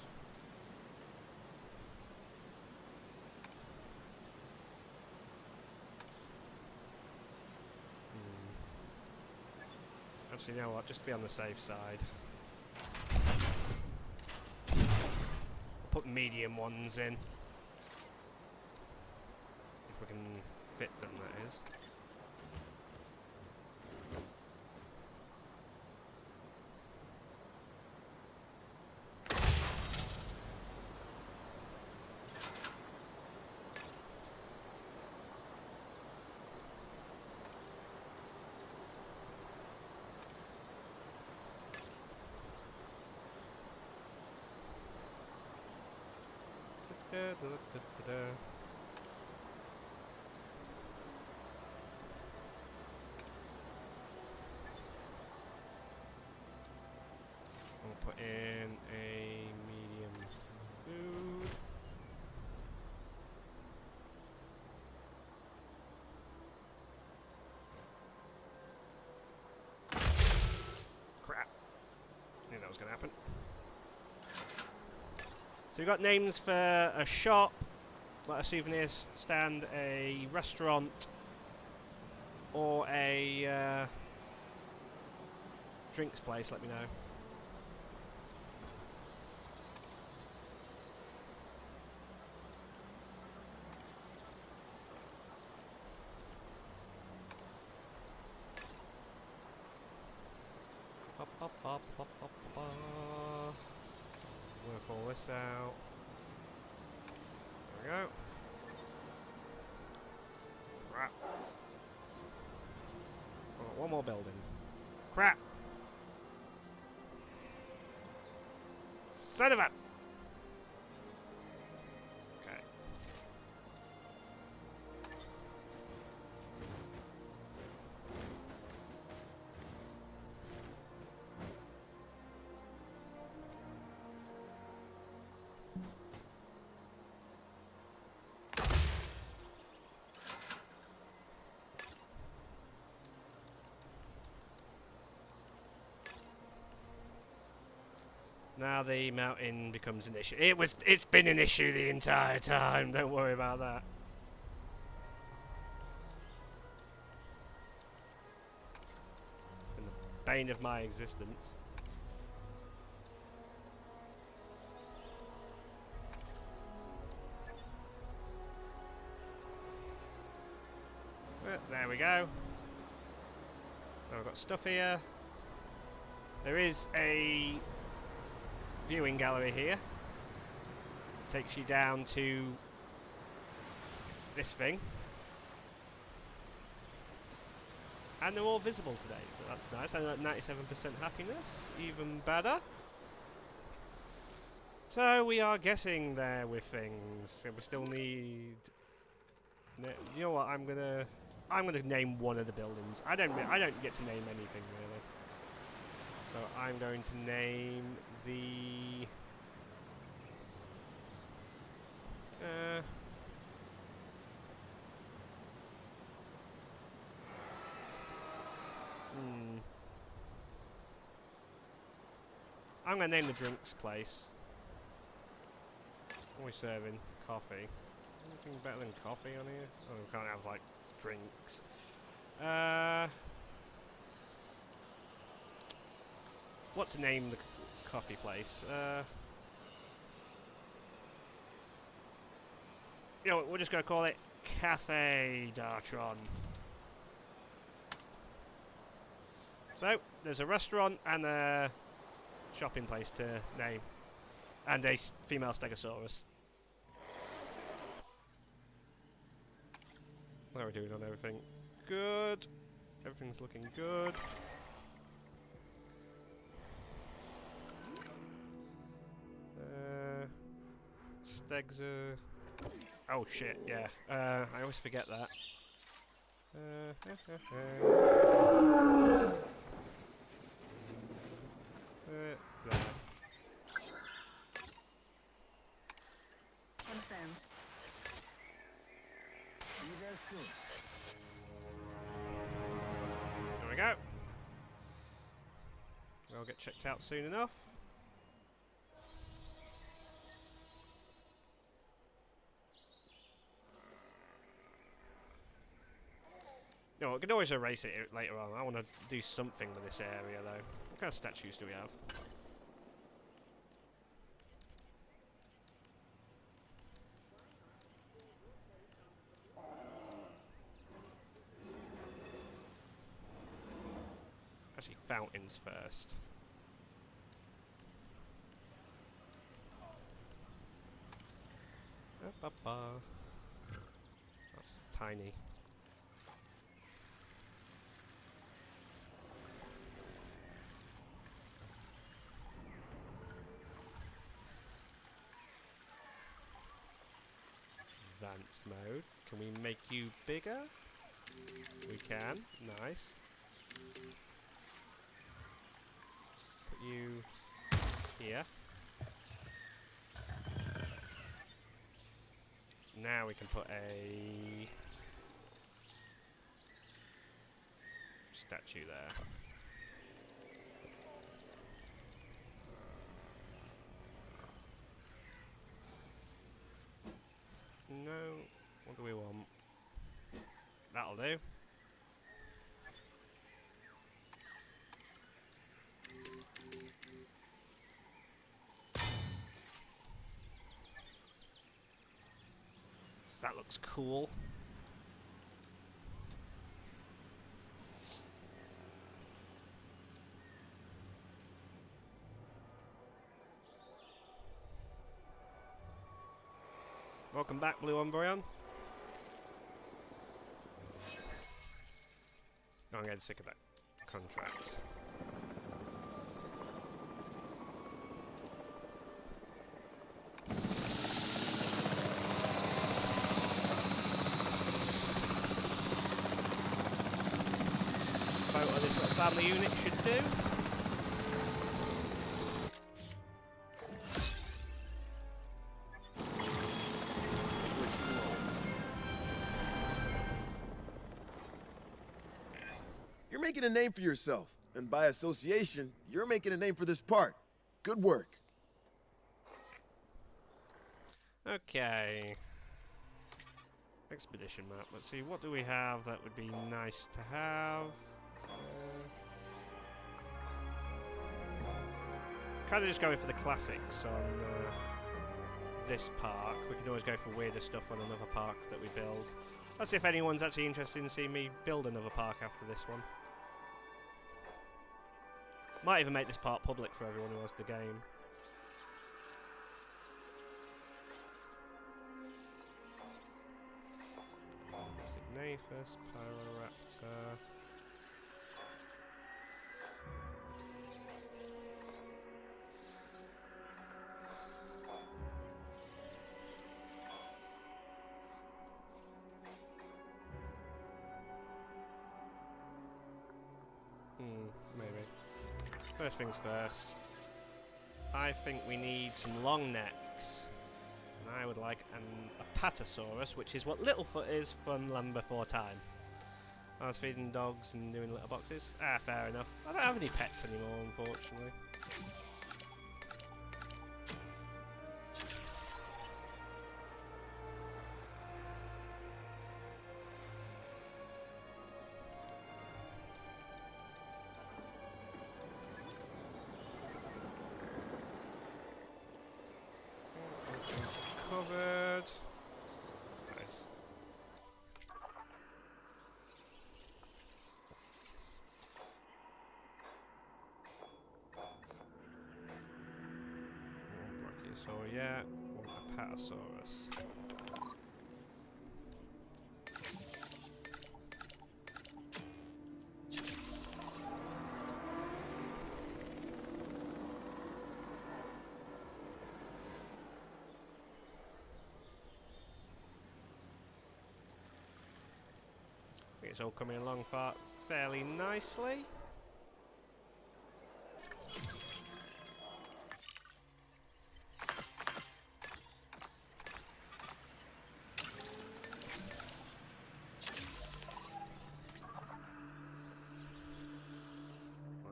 Actually, you know what? Just to be on the safe side. Put medium ones in. If we can fit them, that is. We'll put in a medium food. Crap. Knew that was going to happen. So we've got names for a shop, like a souvenir stand, a restaurant, or a drinks place, let me know. Work all this out. There we go. Crap. Oh, one more building. Crap! Son of a... Okay. Now the mountain becomes an issue. It's been an issue the entire time. Don't worry about that. It's been the bane of my existence. There we go. Now we've got stuff here. There is a viewing gallery here. Takes you down to this thing. And they're all visible today, so that's nice. I'm at 97% happiness, even better. So we are getting there with things. So we still need... You know what, I'm gonna name one of the buildings. I don't get to name anything really. So I'm going to name the... I'm going to name the drinks place. What are we serving? Coffee. Anything better than coffee on here? Oh, we can't have, like, drinks. What to name the coffee place? You know, we're just going to call it Cafe Dartron. So, there's a restaurant and a shopping place to name. And a female Stegosaurus. How are we doing on everything? Good. Everything's looking good. Stegs. Oh shit, yeah. I always forget that. There. Confirmed. See you guys soon. There we go. I'll get checked out soon enough. No, I can always erase it later on. I want to do something with this area, though. What kind of statues do we have? Actually, fountains first. That's tiny. advanced mode. Can we make you bigger? We can. Nice. Put you here. Now we can put a statue there. No. What do we want? That'll do. So that looks cool. Welcome back, Blue Umbreon. Oh, I'm getting sick of that contract. Photo this little family unit should do. You're making a name for yourself, and by association, you're making a name for this park. Good work. Okay. Expedition map. Let's see, what do we have that would be nice to have? Kind of just going for the classics on this park. We can always go for weirder stuff on another park that we build. Let's see if anyone's actually interested in seeing me build another park after this one. Might even make this part public for everyone who has the game. Signathus, Pyroraptor. Maybe. First things first. I think we need some long necks. And I would like a Patasaurus, which is what Littlefoot is from Land Before Time. I was feeding dogs and doing litter boxes. Ah, fair enough. I don't have any pets anymore, unfortunately. Covered. Nice. One Brachiosaur, yeah. One Apatosaurus. It's all coming along fairly nicely.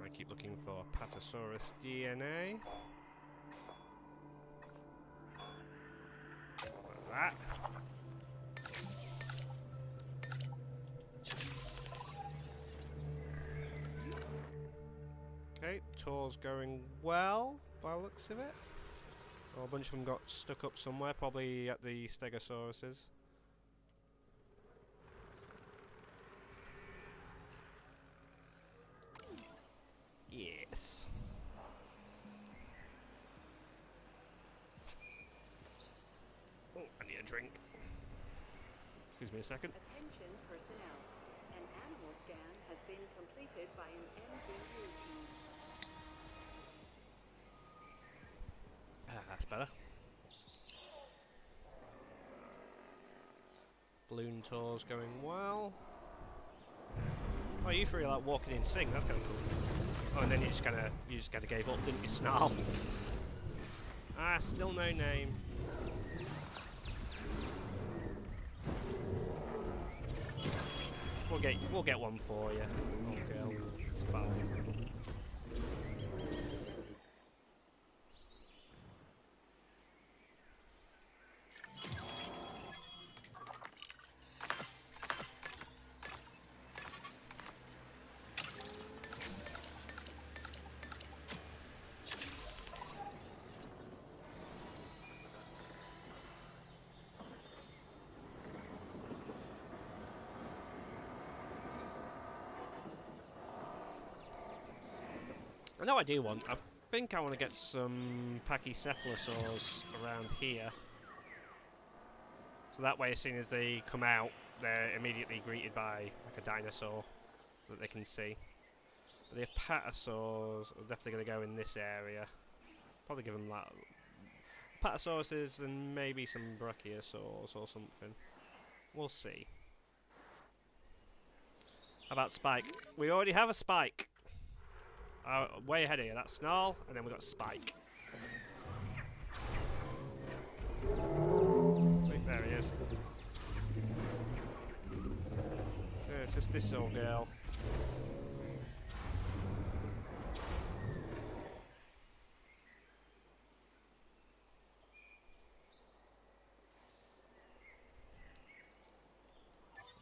I keep looking for Patasaurus DNA. Like that. Okay, tour's going well, by the looks of it. Oh, a bunch of them got stuck up somewhere, probably at the Stegosauruses. Yes. Oh, I need a drink. Excuse me a second. Attention personnel. An animal scan has been completed by an MVU team. That's better. Balloon tour's going well. Oh, you three are like walking in sync. That's kind of cool. Oh, and then you just kind of gave up, didn't you, Snarl? Ah, still no name. We'll get one for you. Oh, girl, it's fine. I know I do want. I think I want to get some Pachycephalosaurs around here. So that way, as soon as they come out, they're immediately greeted by like a dinosaur that they can see. But the Apatosaurs are definitely going to go in this area. Probably give them that. Apatosauruses and maybe some Brachiosaurs or something. We'll see. How about Spike? We already have a Spike. Way ahead of you. That's Snarl, and then we've got Spike. See, there he is. So it's just this old girl.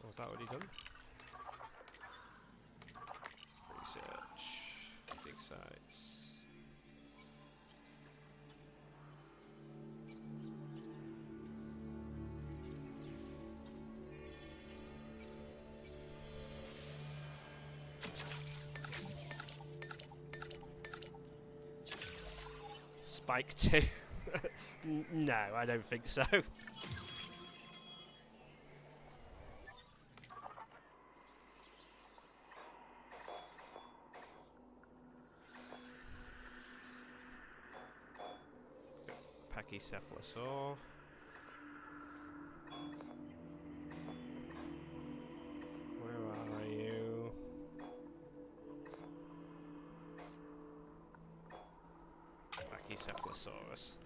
Was that already done? Research. Dig sites. Spike 2. No, I don't think so. Pachycephalosaur. Where are you? Pachycephalosaurus.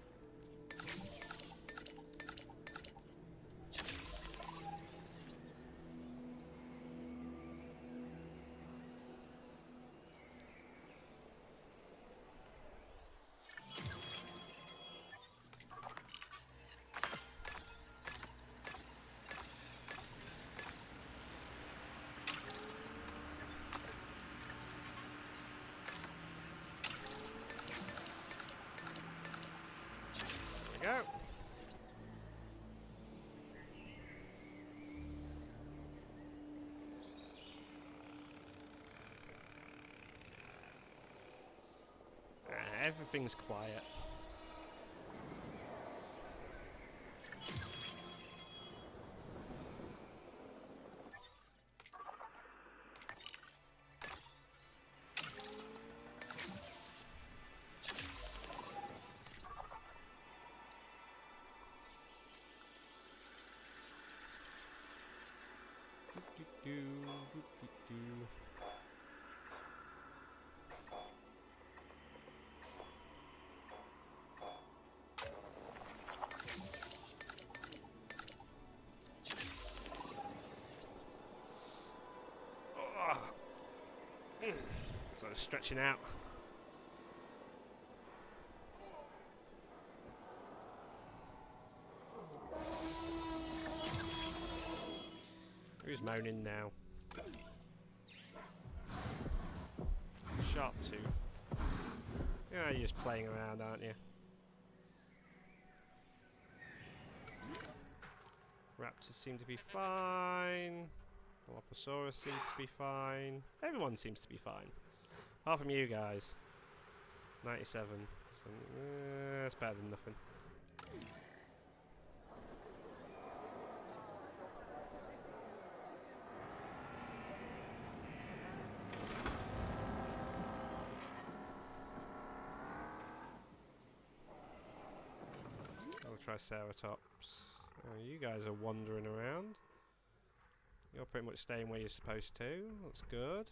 Go. Everything's quiet. Sort of stretching out. Who's moaning now? Sharp tooth. Yeah, you're just playing around, aren't you? Raptors seem to be fine. Dilophosaurus seems to be fine. Everyone seems to be fine. Apart from you guys. 97. So, that's better than nothing. Triceratops. Oh, you guys are wandering around. You're pretty much staying where you're supposed to. That's good.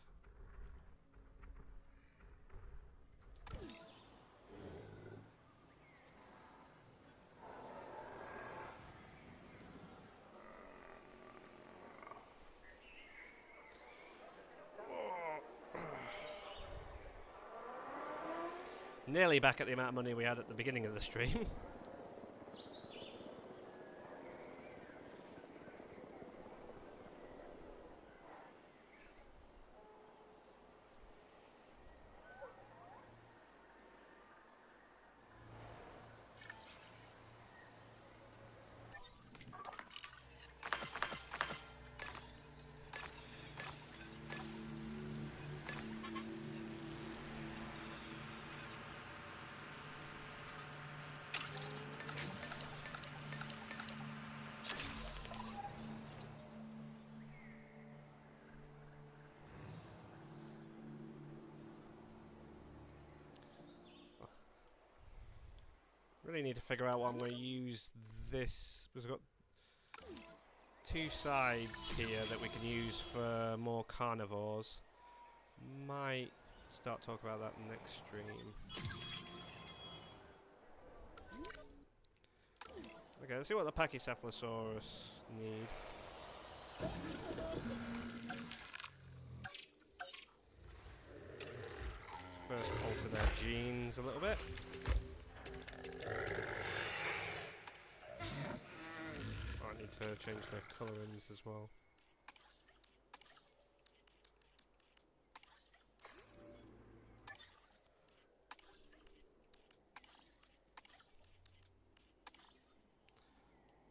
Nearly back at the amount of money we had at the beginning of the stream. Really need to figure out what I'm going to use this, because we've got two sides here that we can use for more carnivores. Might start talking about that next stream. Okay, let's see what the Pachycephalosaurus need. First alter their genes a little bit. I need to change their colourings as well.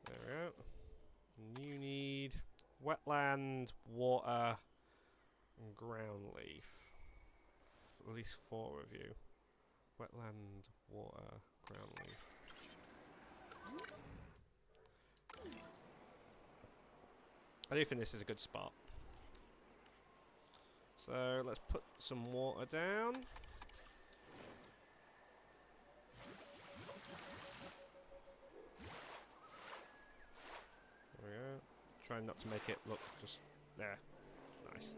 There we go. And you need wetland, water, and ground leaf. At least 4 of you. Wetland, water, ground leaf. I do think this is a good spot. So let's put some water down. There we go. Try not to make it look just there. Nice.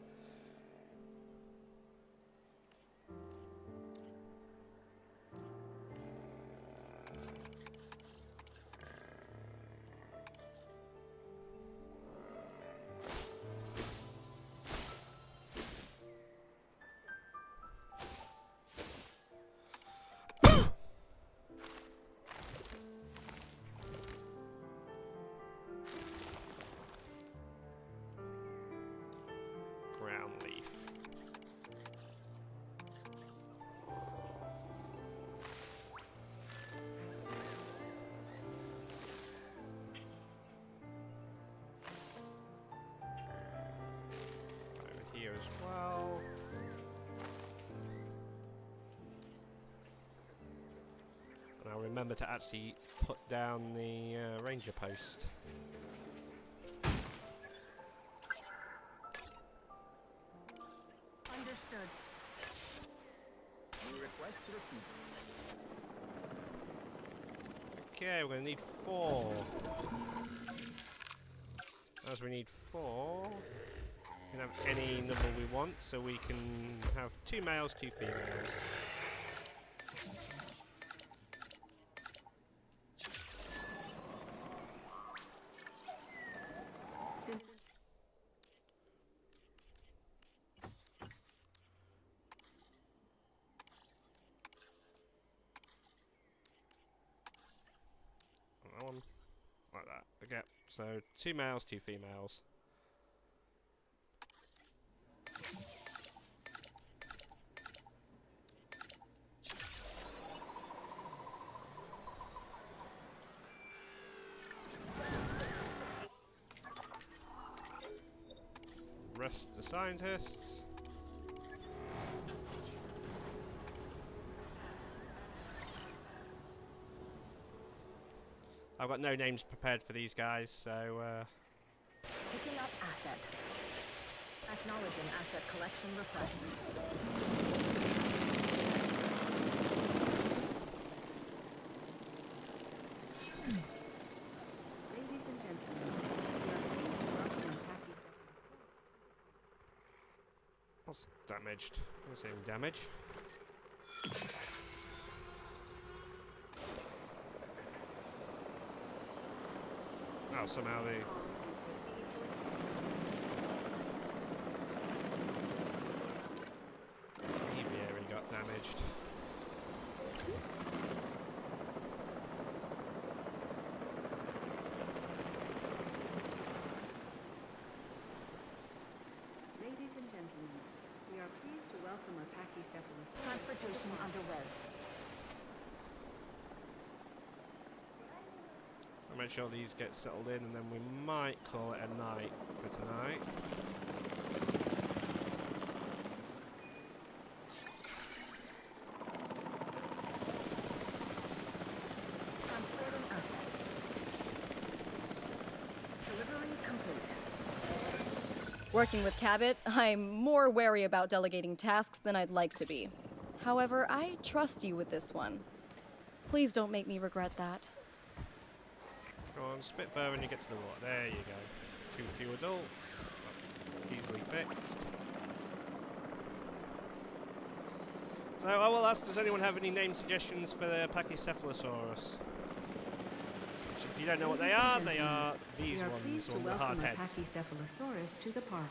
Ground leaf. Over here as well. And I'll remember to actually put down the ranger post. Understood. New request received. Okay, we're going to need 4. As we need 4, we can have any number we want, so we can have 2 males, 2 females. Like that. Okay, so 2 males, 2 females. Rest the scientists. I've got no names prepared for these guys, so Picking up asset. Acknowledging asset collection request. Ladies and gentlemen, we are pleased to welcome Pachycephalosaurus. What's damaged? I'm not seeing damage. Oh, somehow the... aviary got damaged. Ladies and gentlemen, we are pleased to welcome a Pachycephalosaurus. Transportation underway. I'll make sure these get settled in, and then we might call it a night for tonight. Transporting asset. Delivery complete. Working with Cabot, I'm more wary about delegating tasks than I'd like to be. However, I trust you with this one. Please don't make me regret that. Go on, just a bit further and you get to the water. There you go. 2 few adults. That's easily fixed. So I will ask, does anyone have any name suggestions for the Pachycephalosaurus? Which, if you don't know what they are these We are ones pleased to on the hard welcome a heads. Pachycephalosaurus to the park.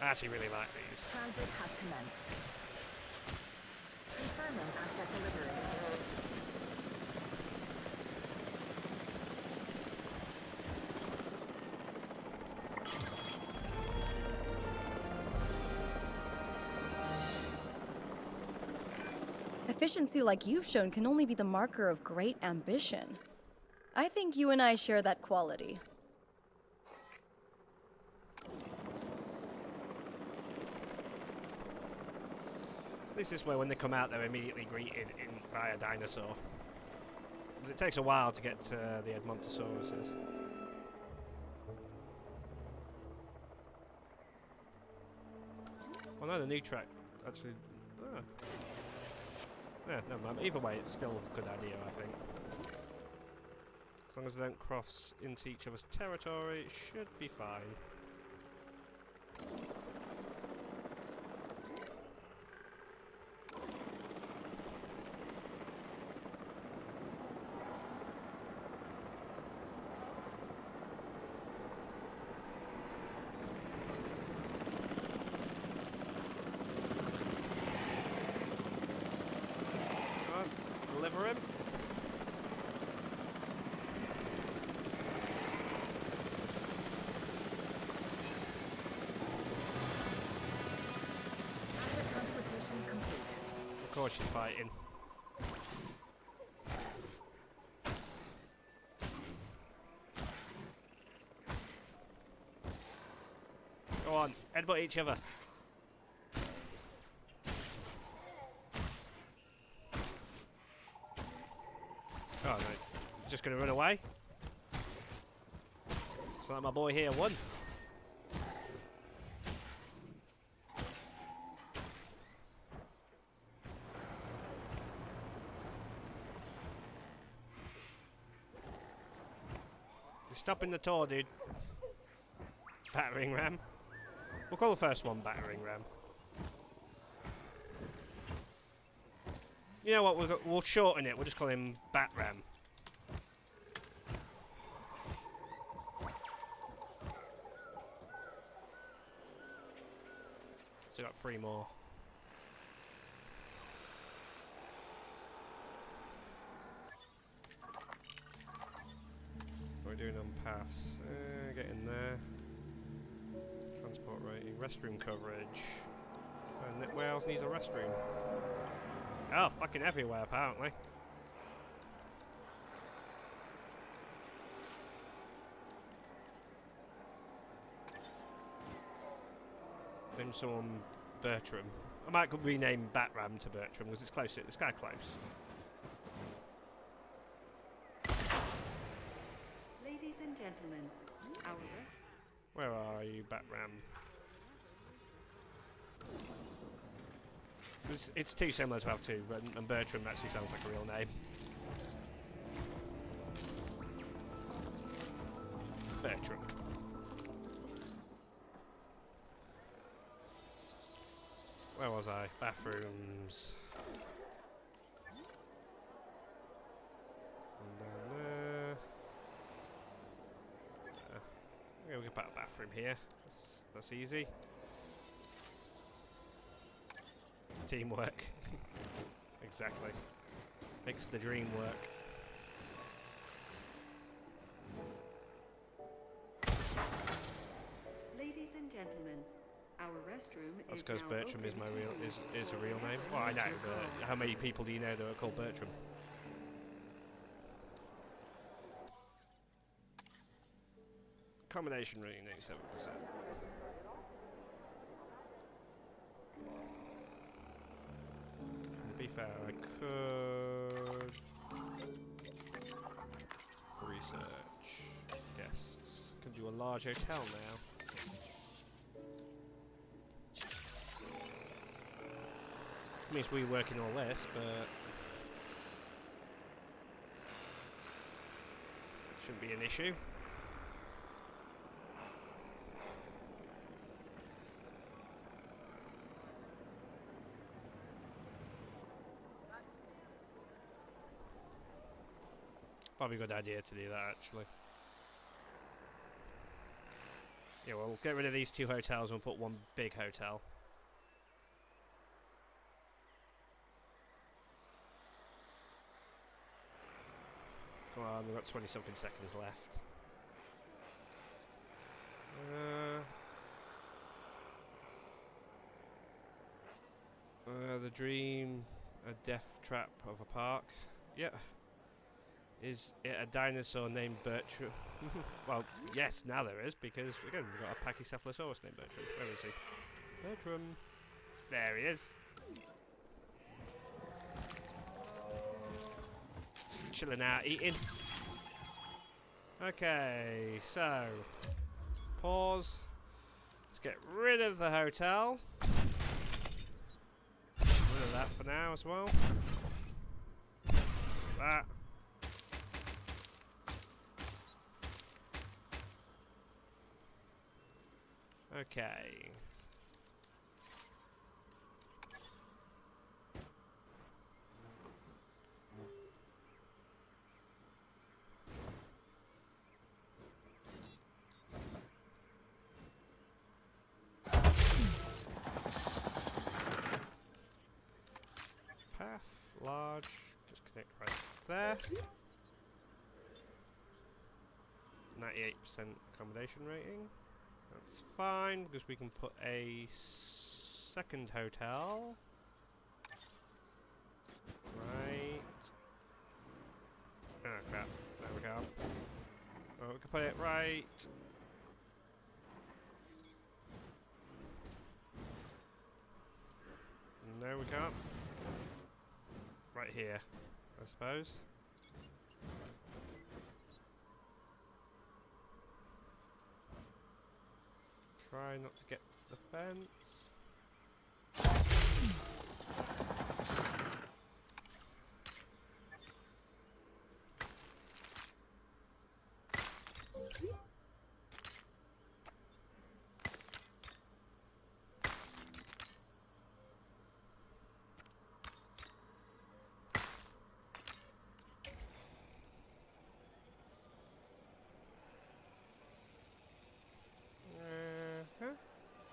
I actually really like these. Transit has commenced. Confirming asset delivery. Efficiency like you've shown can only be the marker of great ambition. I think you and I share that quality. This is where when they come out they're immediately greeted by a dinosaur. Because it takes a while to get to the Edmontosauruses. Well no, the new track actually... Ah. Yeah, never mind. Either way, it's still a good idea, I think. As long as they don't cross into each other's territory, it should be fine. Deliver him. Asset transportation complete. Of course she's fighting. Go on, headbutt each other. Oh, mate. Just gonna run away? It's like my boy here won. You're stopping the tour, dude. Battering ram. We'll call the first one battering ram. You know what, we'll shorten it, we'll just call him Bat Ram. So got 3 more. What are we doing on pass? Get in there. Transport rating, restroom coverage. And where else needs a restroom? Oh, fucking everywhere, apparently. Name someone Bertram. I might rename Batram to Bertram because it's close. This guy close. Ladies and gentlemen, our Where are you, Batram? It's too similar to have 2, and Bertram actually sounds like a real name. Dartron. Where was I? Bathrooms. And down there. Yeah, we can put a bathroom here. That's easy. Teamwork. Exactly. Makes the dream work. Ladies and gentlemen, our restroom That's is because now Bertram is open my to real use is a for real name. public Well, I know, leisure but cause. how many people do you know that are called Bertram? Accommodation rating 87%. To be fair, I could research guests. Can do a large hotel now. Means we work in all this, but shouldn't be an issue. Probably a good idea to do that, actually. Yeah, well, we'll get rid of these two hotels and we'll put one big hotel. Come on, we've got 20-something seconds left. The dream, a death trap of a park. Yeah. Is it a dinosaur named Bertram? Well, yes, now there is, because, again, we've got a Pachycephalosaurus named Bertram. Where is he? Bertram. There he is. Chilling out, eating. Okay, so pause. Let's get rid of the hotel. Rid of that for now as well. That. Okay. Path, large, just connect right there. 98% accommodation rating. That's fine, because we can put a second hotel. Right. Oh crap, there we go. Oh, we can put it right. No, we can't. Right here, I suppose. Try not to get the fence.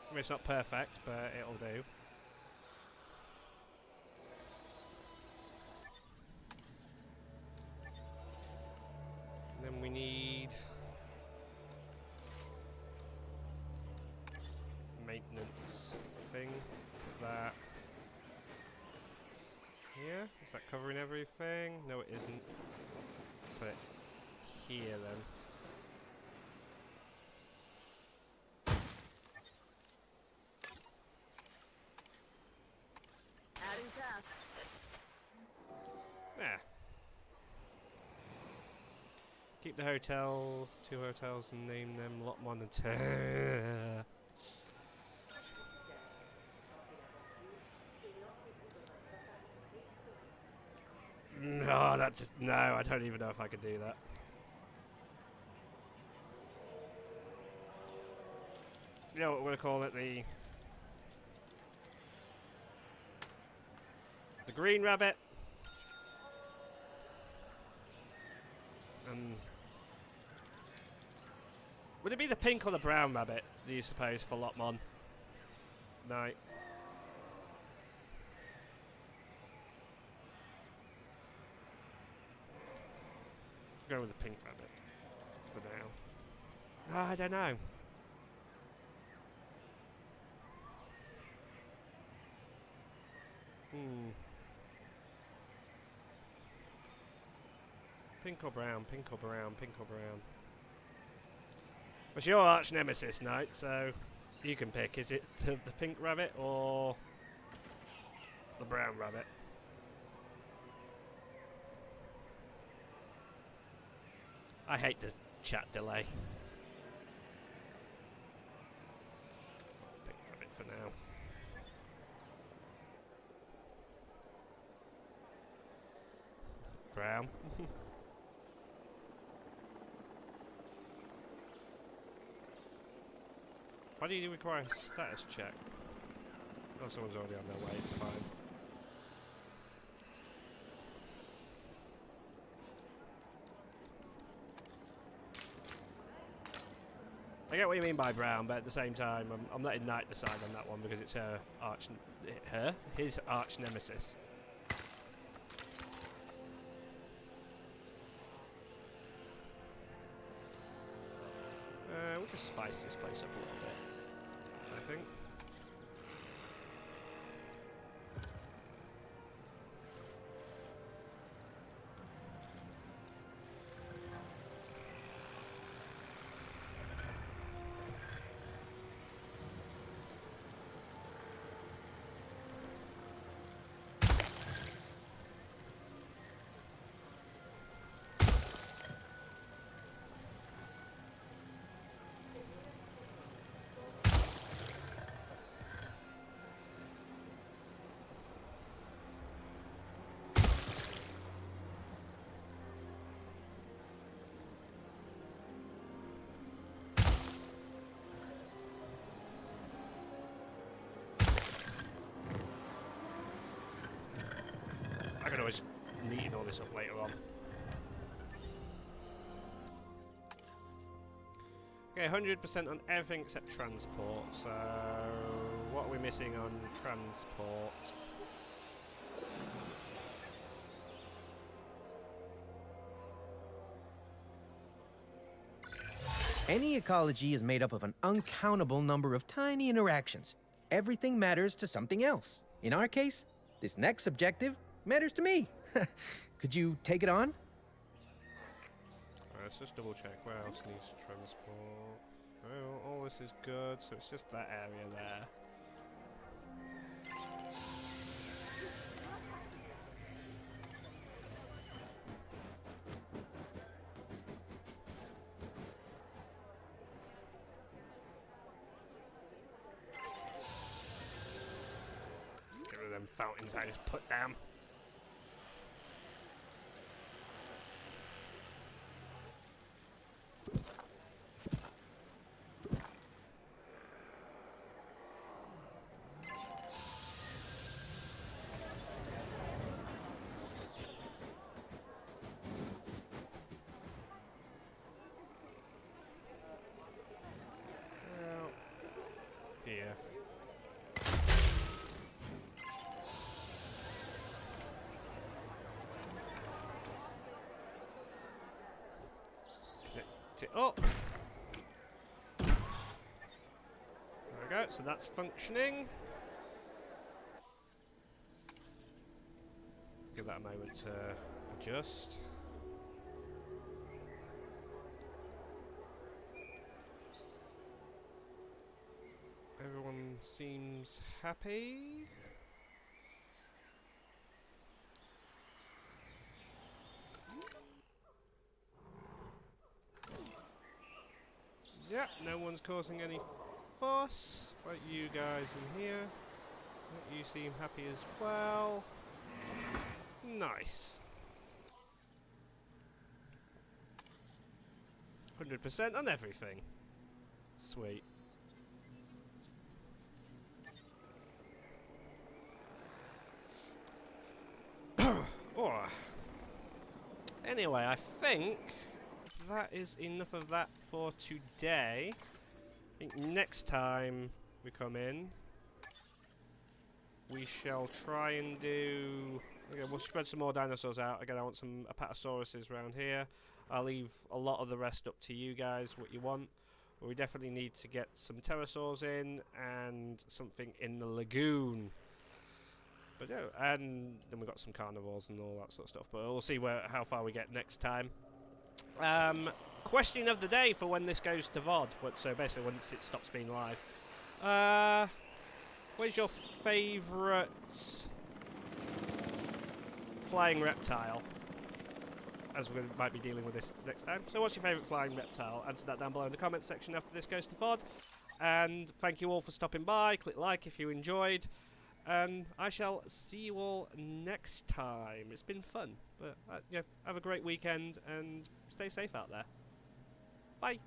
I mean, it's not perfect, but it'll do. And then we need maintenance thing. That here. Is that covering everything? No, it isn't. Put it here then. There. Keep the hotel, 2 hotels, and name them lot 1 and 2. No, that's just, no, I don't even know if I could do that. You know what we're going to call it? The green rabbit. Would it be the pink or the brown rabbit, do you suppose, for Lotmon? No. Go with the pink rabbit for now. I don't know. Pink or brown, pink or brown, pink or brown. It's your arch nemesis, Knight, so you can pick. Is it the pink rabbit or the brown rabbit? I hate the chat delay. Pink rabbit for now. Brown. Why do you require a status check? Oh, someone's already on their way, it's fine. I get what you mean by brown, but at the same time, I'm letting Knight decide on that one because it's his arch nemesis. We'll just spice this place up a little bit, I think. I can always neaten all this up later on. Okay, 100% on everything except transport. So, what are we missing on transport? Any ecology is made up of an uncountable number of tiny interactions. Everything matters to something else. In our case, this next objective matters to me. Could you take it on? Alright, let's just double check where else needs transport. Oh, all this is good, so it's just that area there. Let's get rid of them fountains I just put down. Here. Connect it up. There we go, so that's functioning. Give that a moment to adjust. Everyone seems happy. Yeah, no one's causing any fuss. Like you guys in here. You seem happy as well. Nice. 100% on everything. Sweet. Anyway, I think that is enough of that for today. I think next time we come in, we shall try and do... Okay, we'll spread some more dinosaurs out. Again, I want some Apatosauruses around here. I'll leave a lot of the rest up to you guys, what you want. But we definitely need to get some pterosaurs in and something in the lagoon. But yeah, and then we've got some carnivores and all that sort of stuff. But we'll see how far we get next time. Question of the day for when this goes to VOD. So basically once it stops being live. Where's your favourite flying reptile? As we might be dealing with this next time. So what's your favourite flying reptile? Answer that down below in the comments section after this goes to VOD. And thank you all for stopping by. Click like if you enjoyed. And I shall see you all next time. It's been fun. But yeah, have a great weekend and stay safe out there. Bye.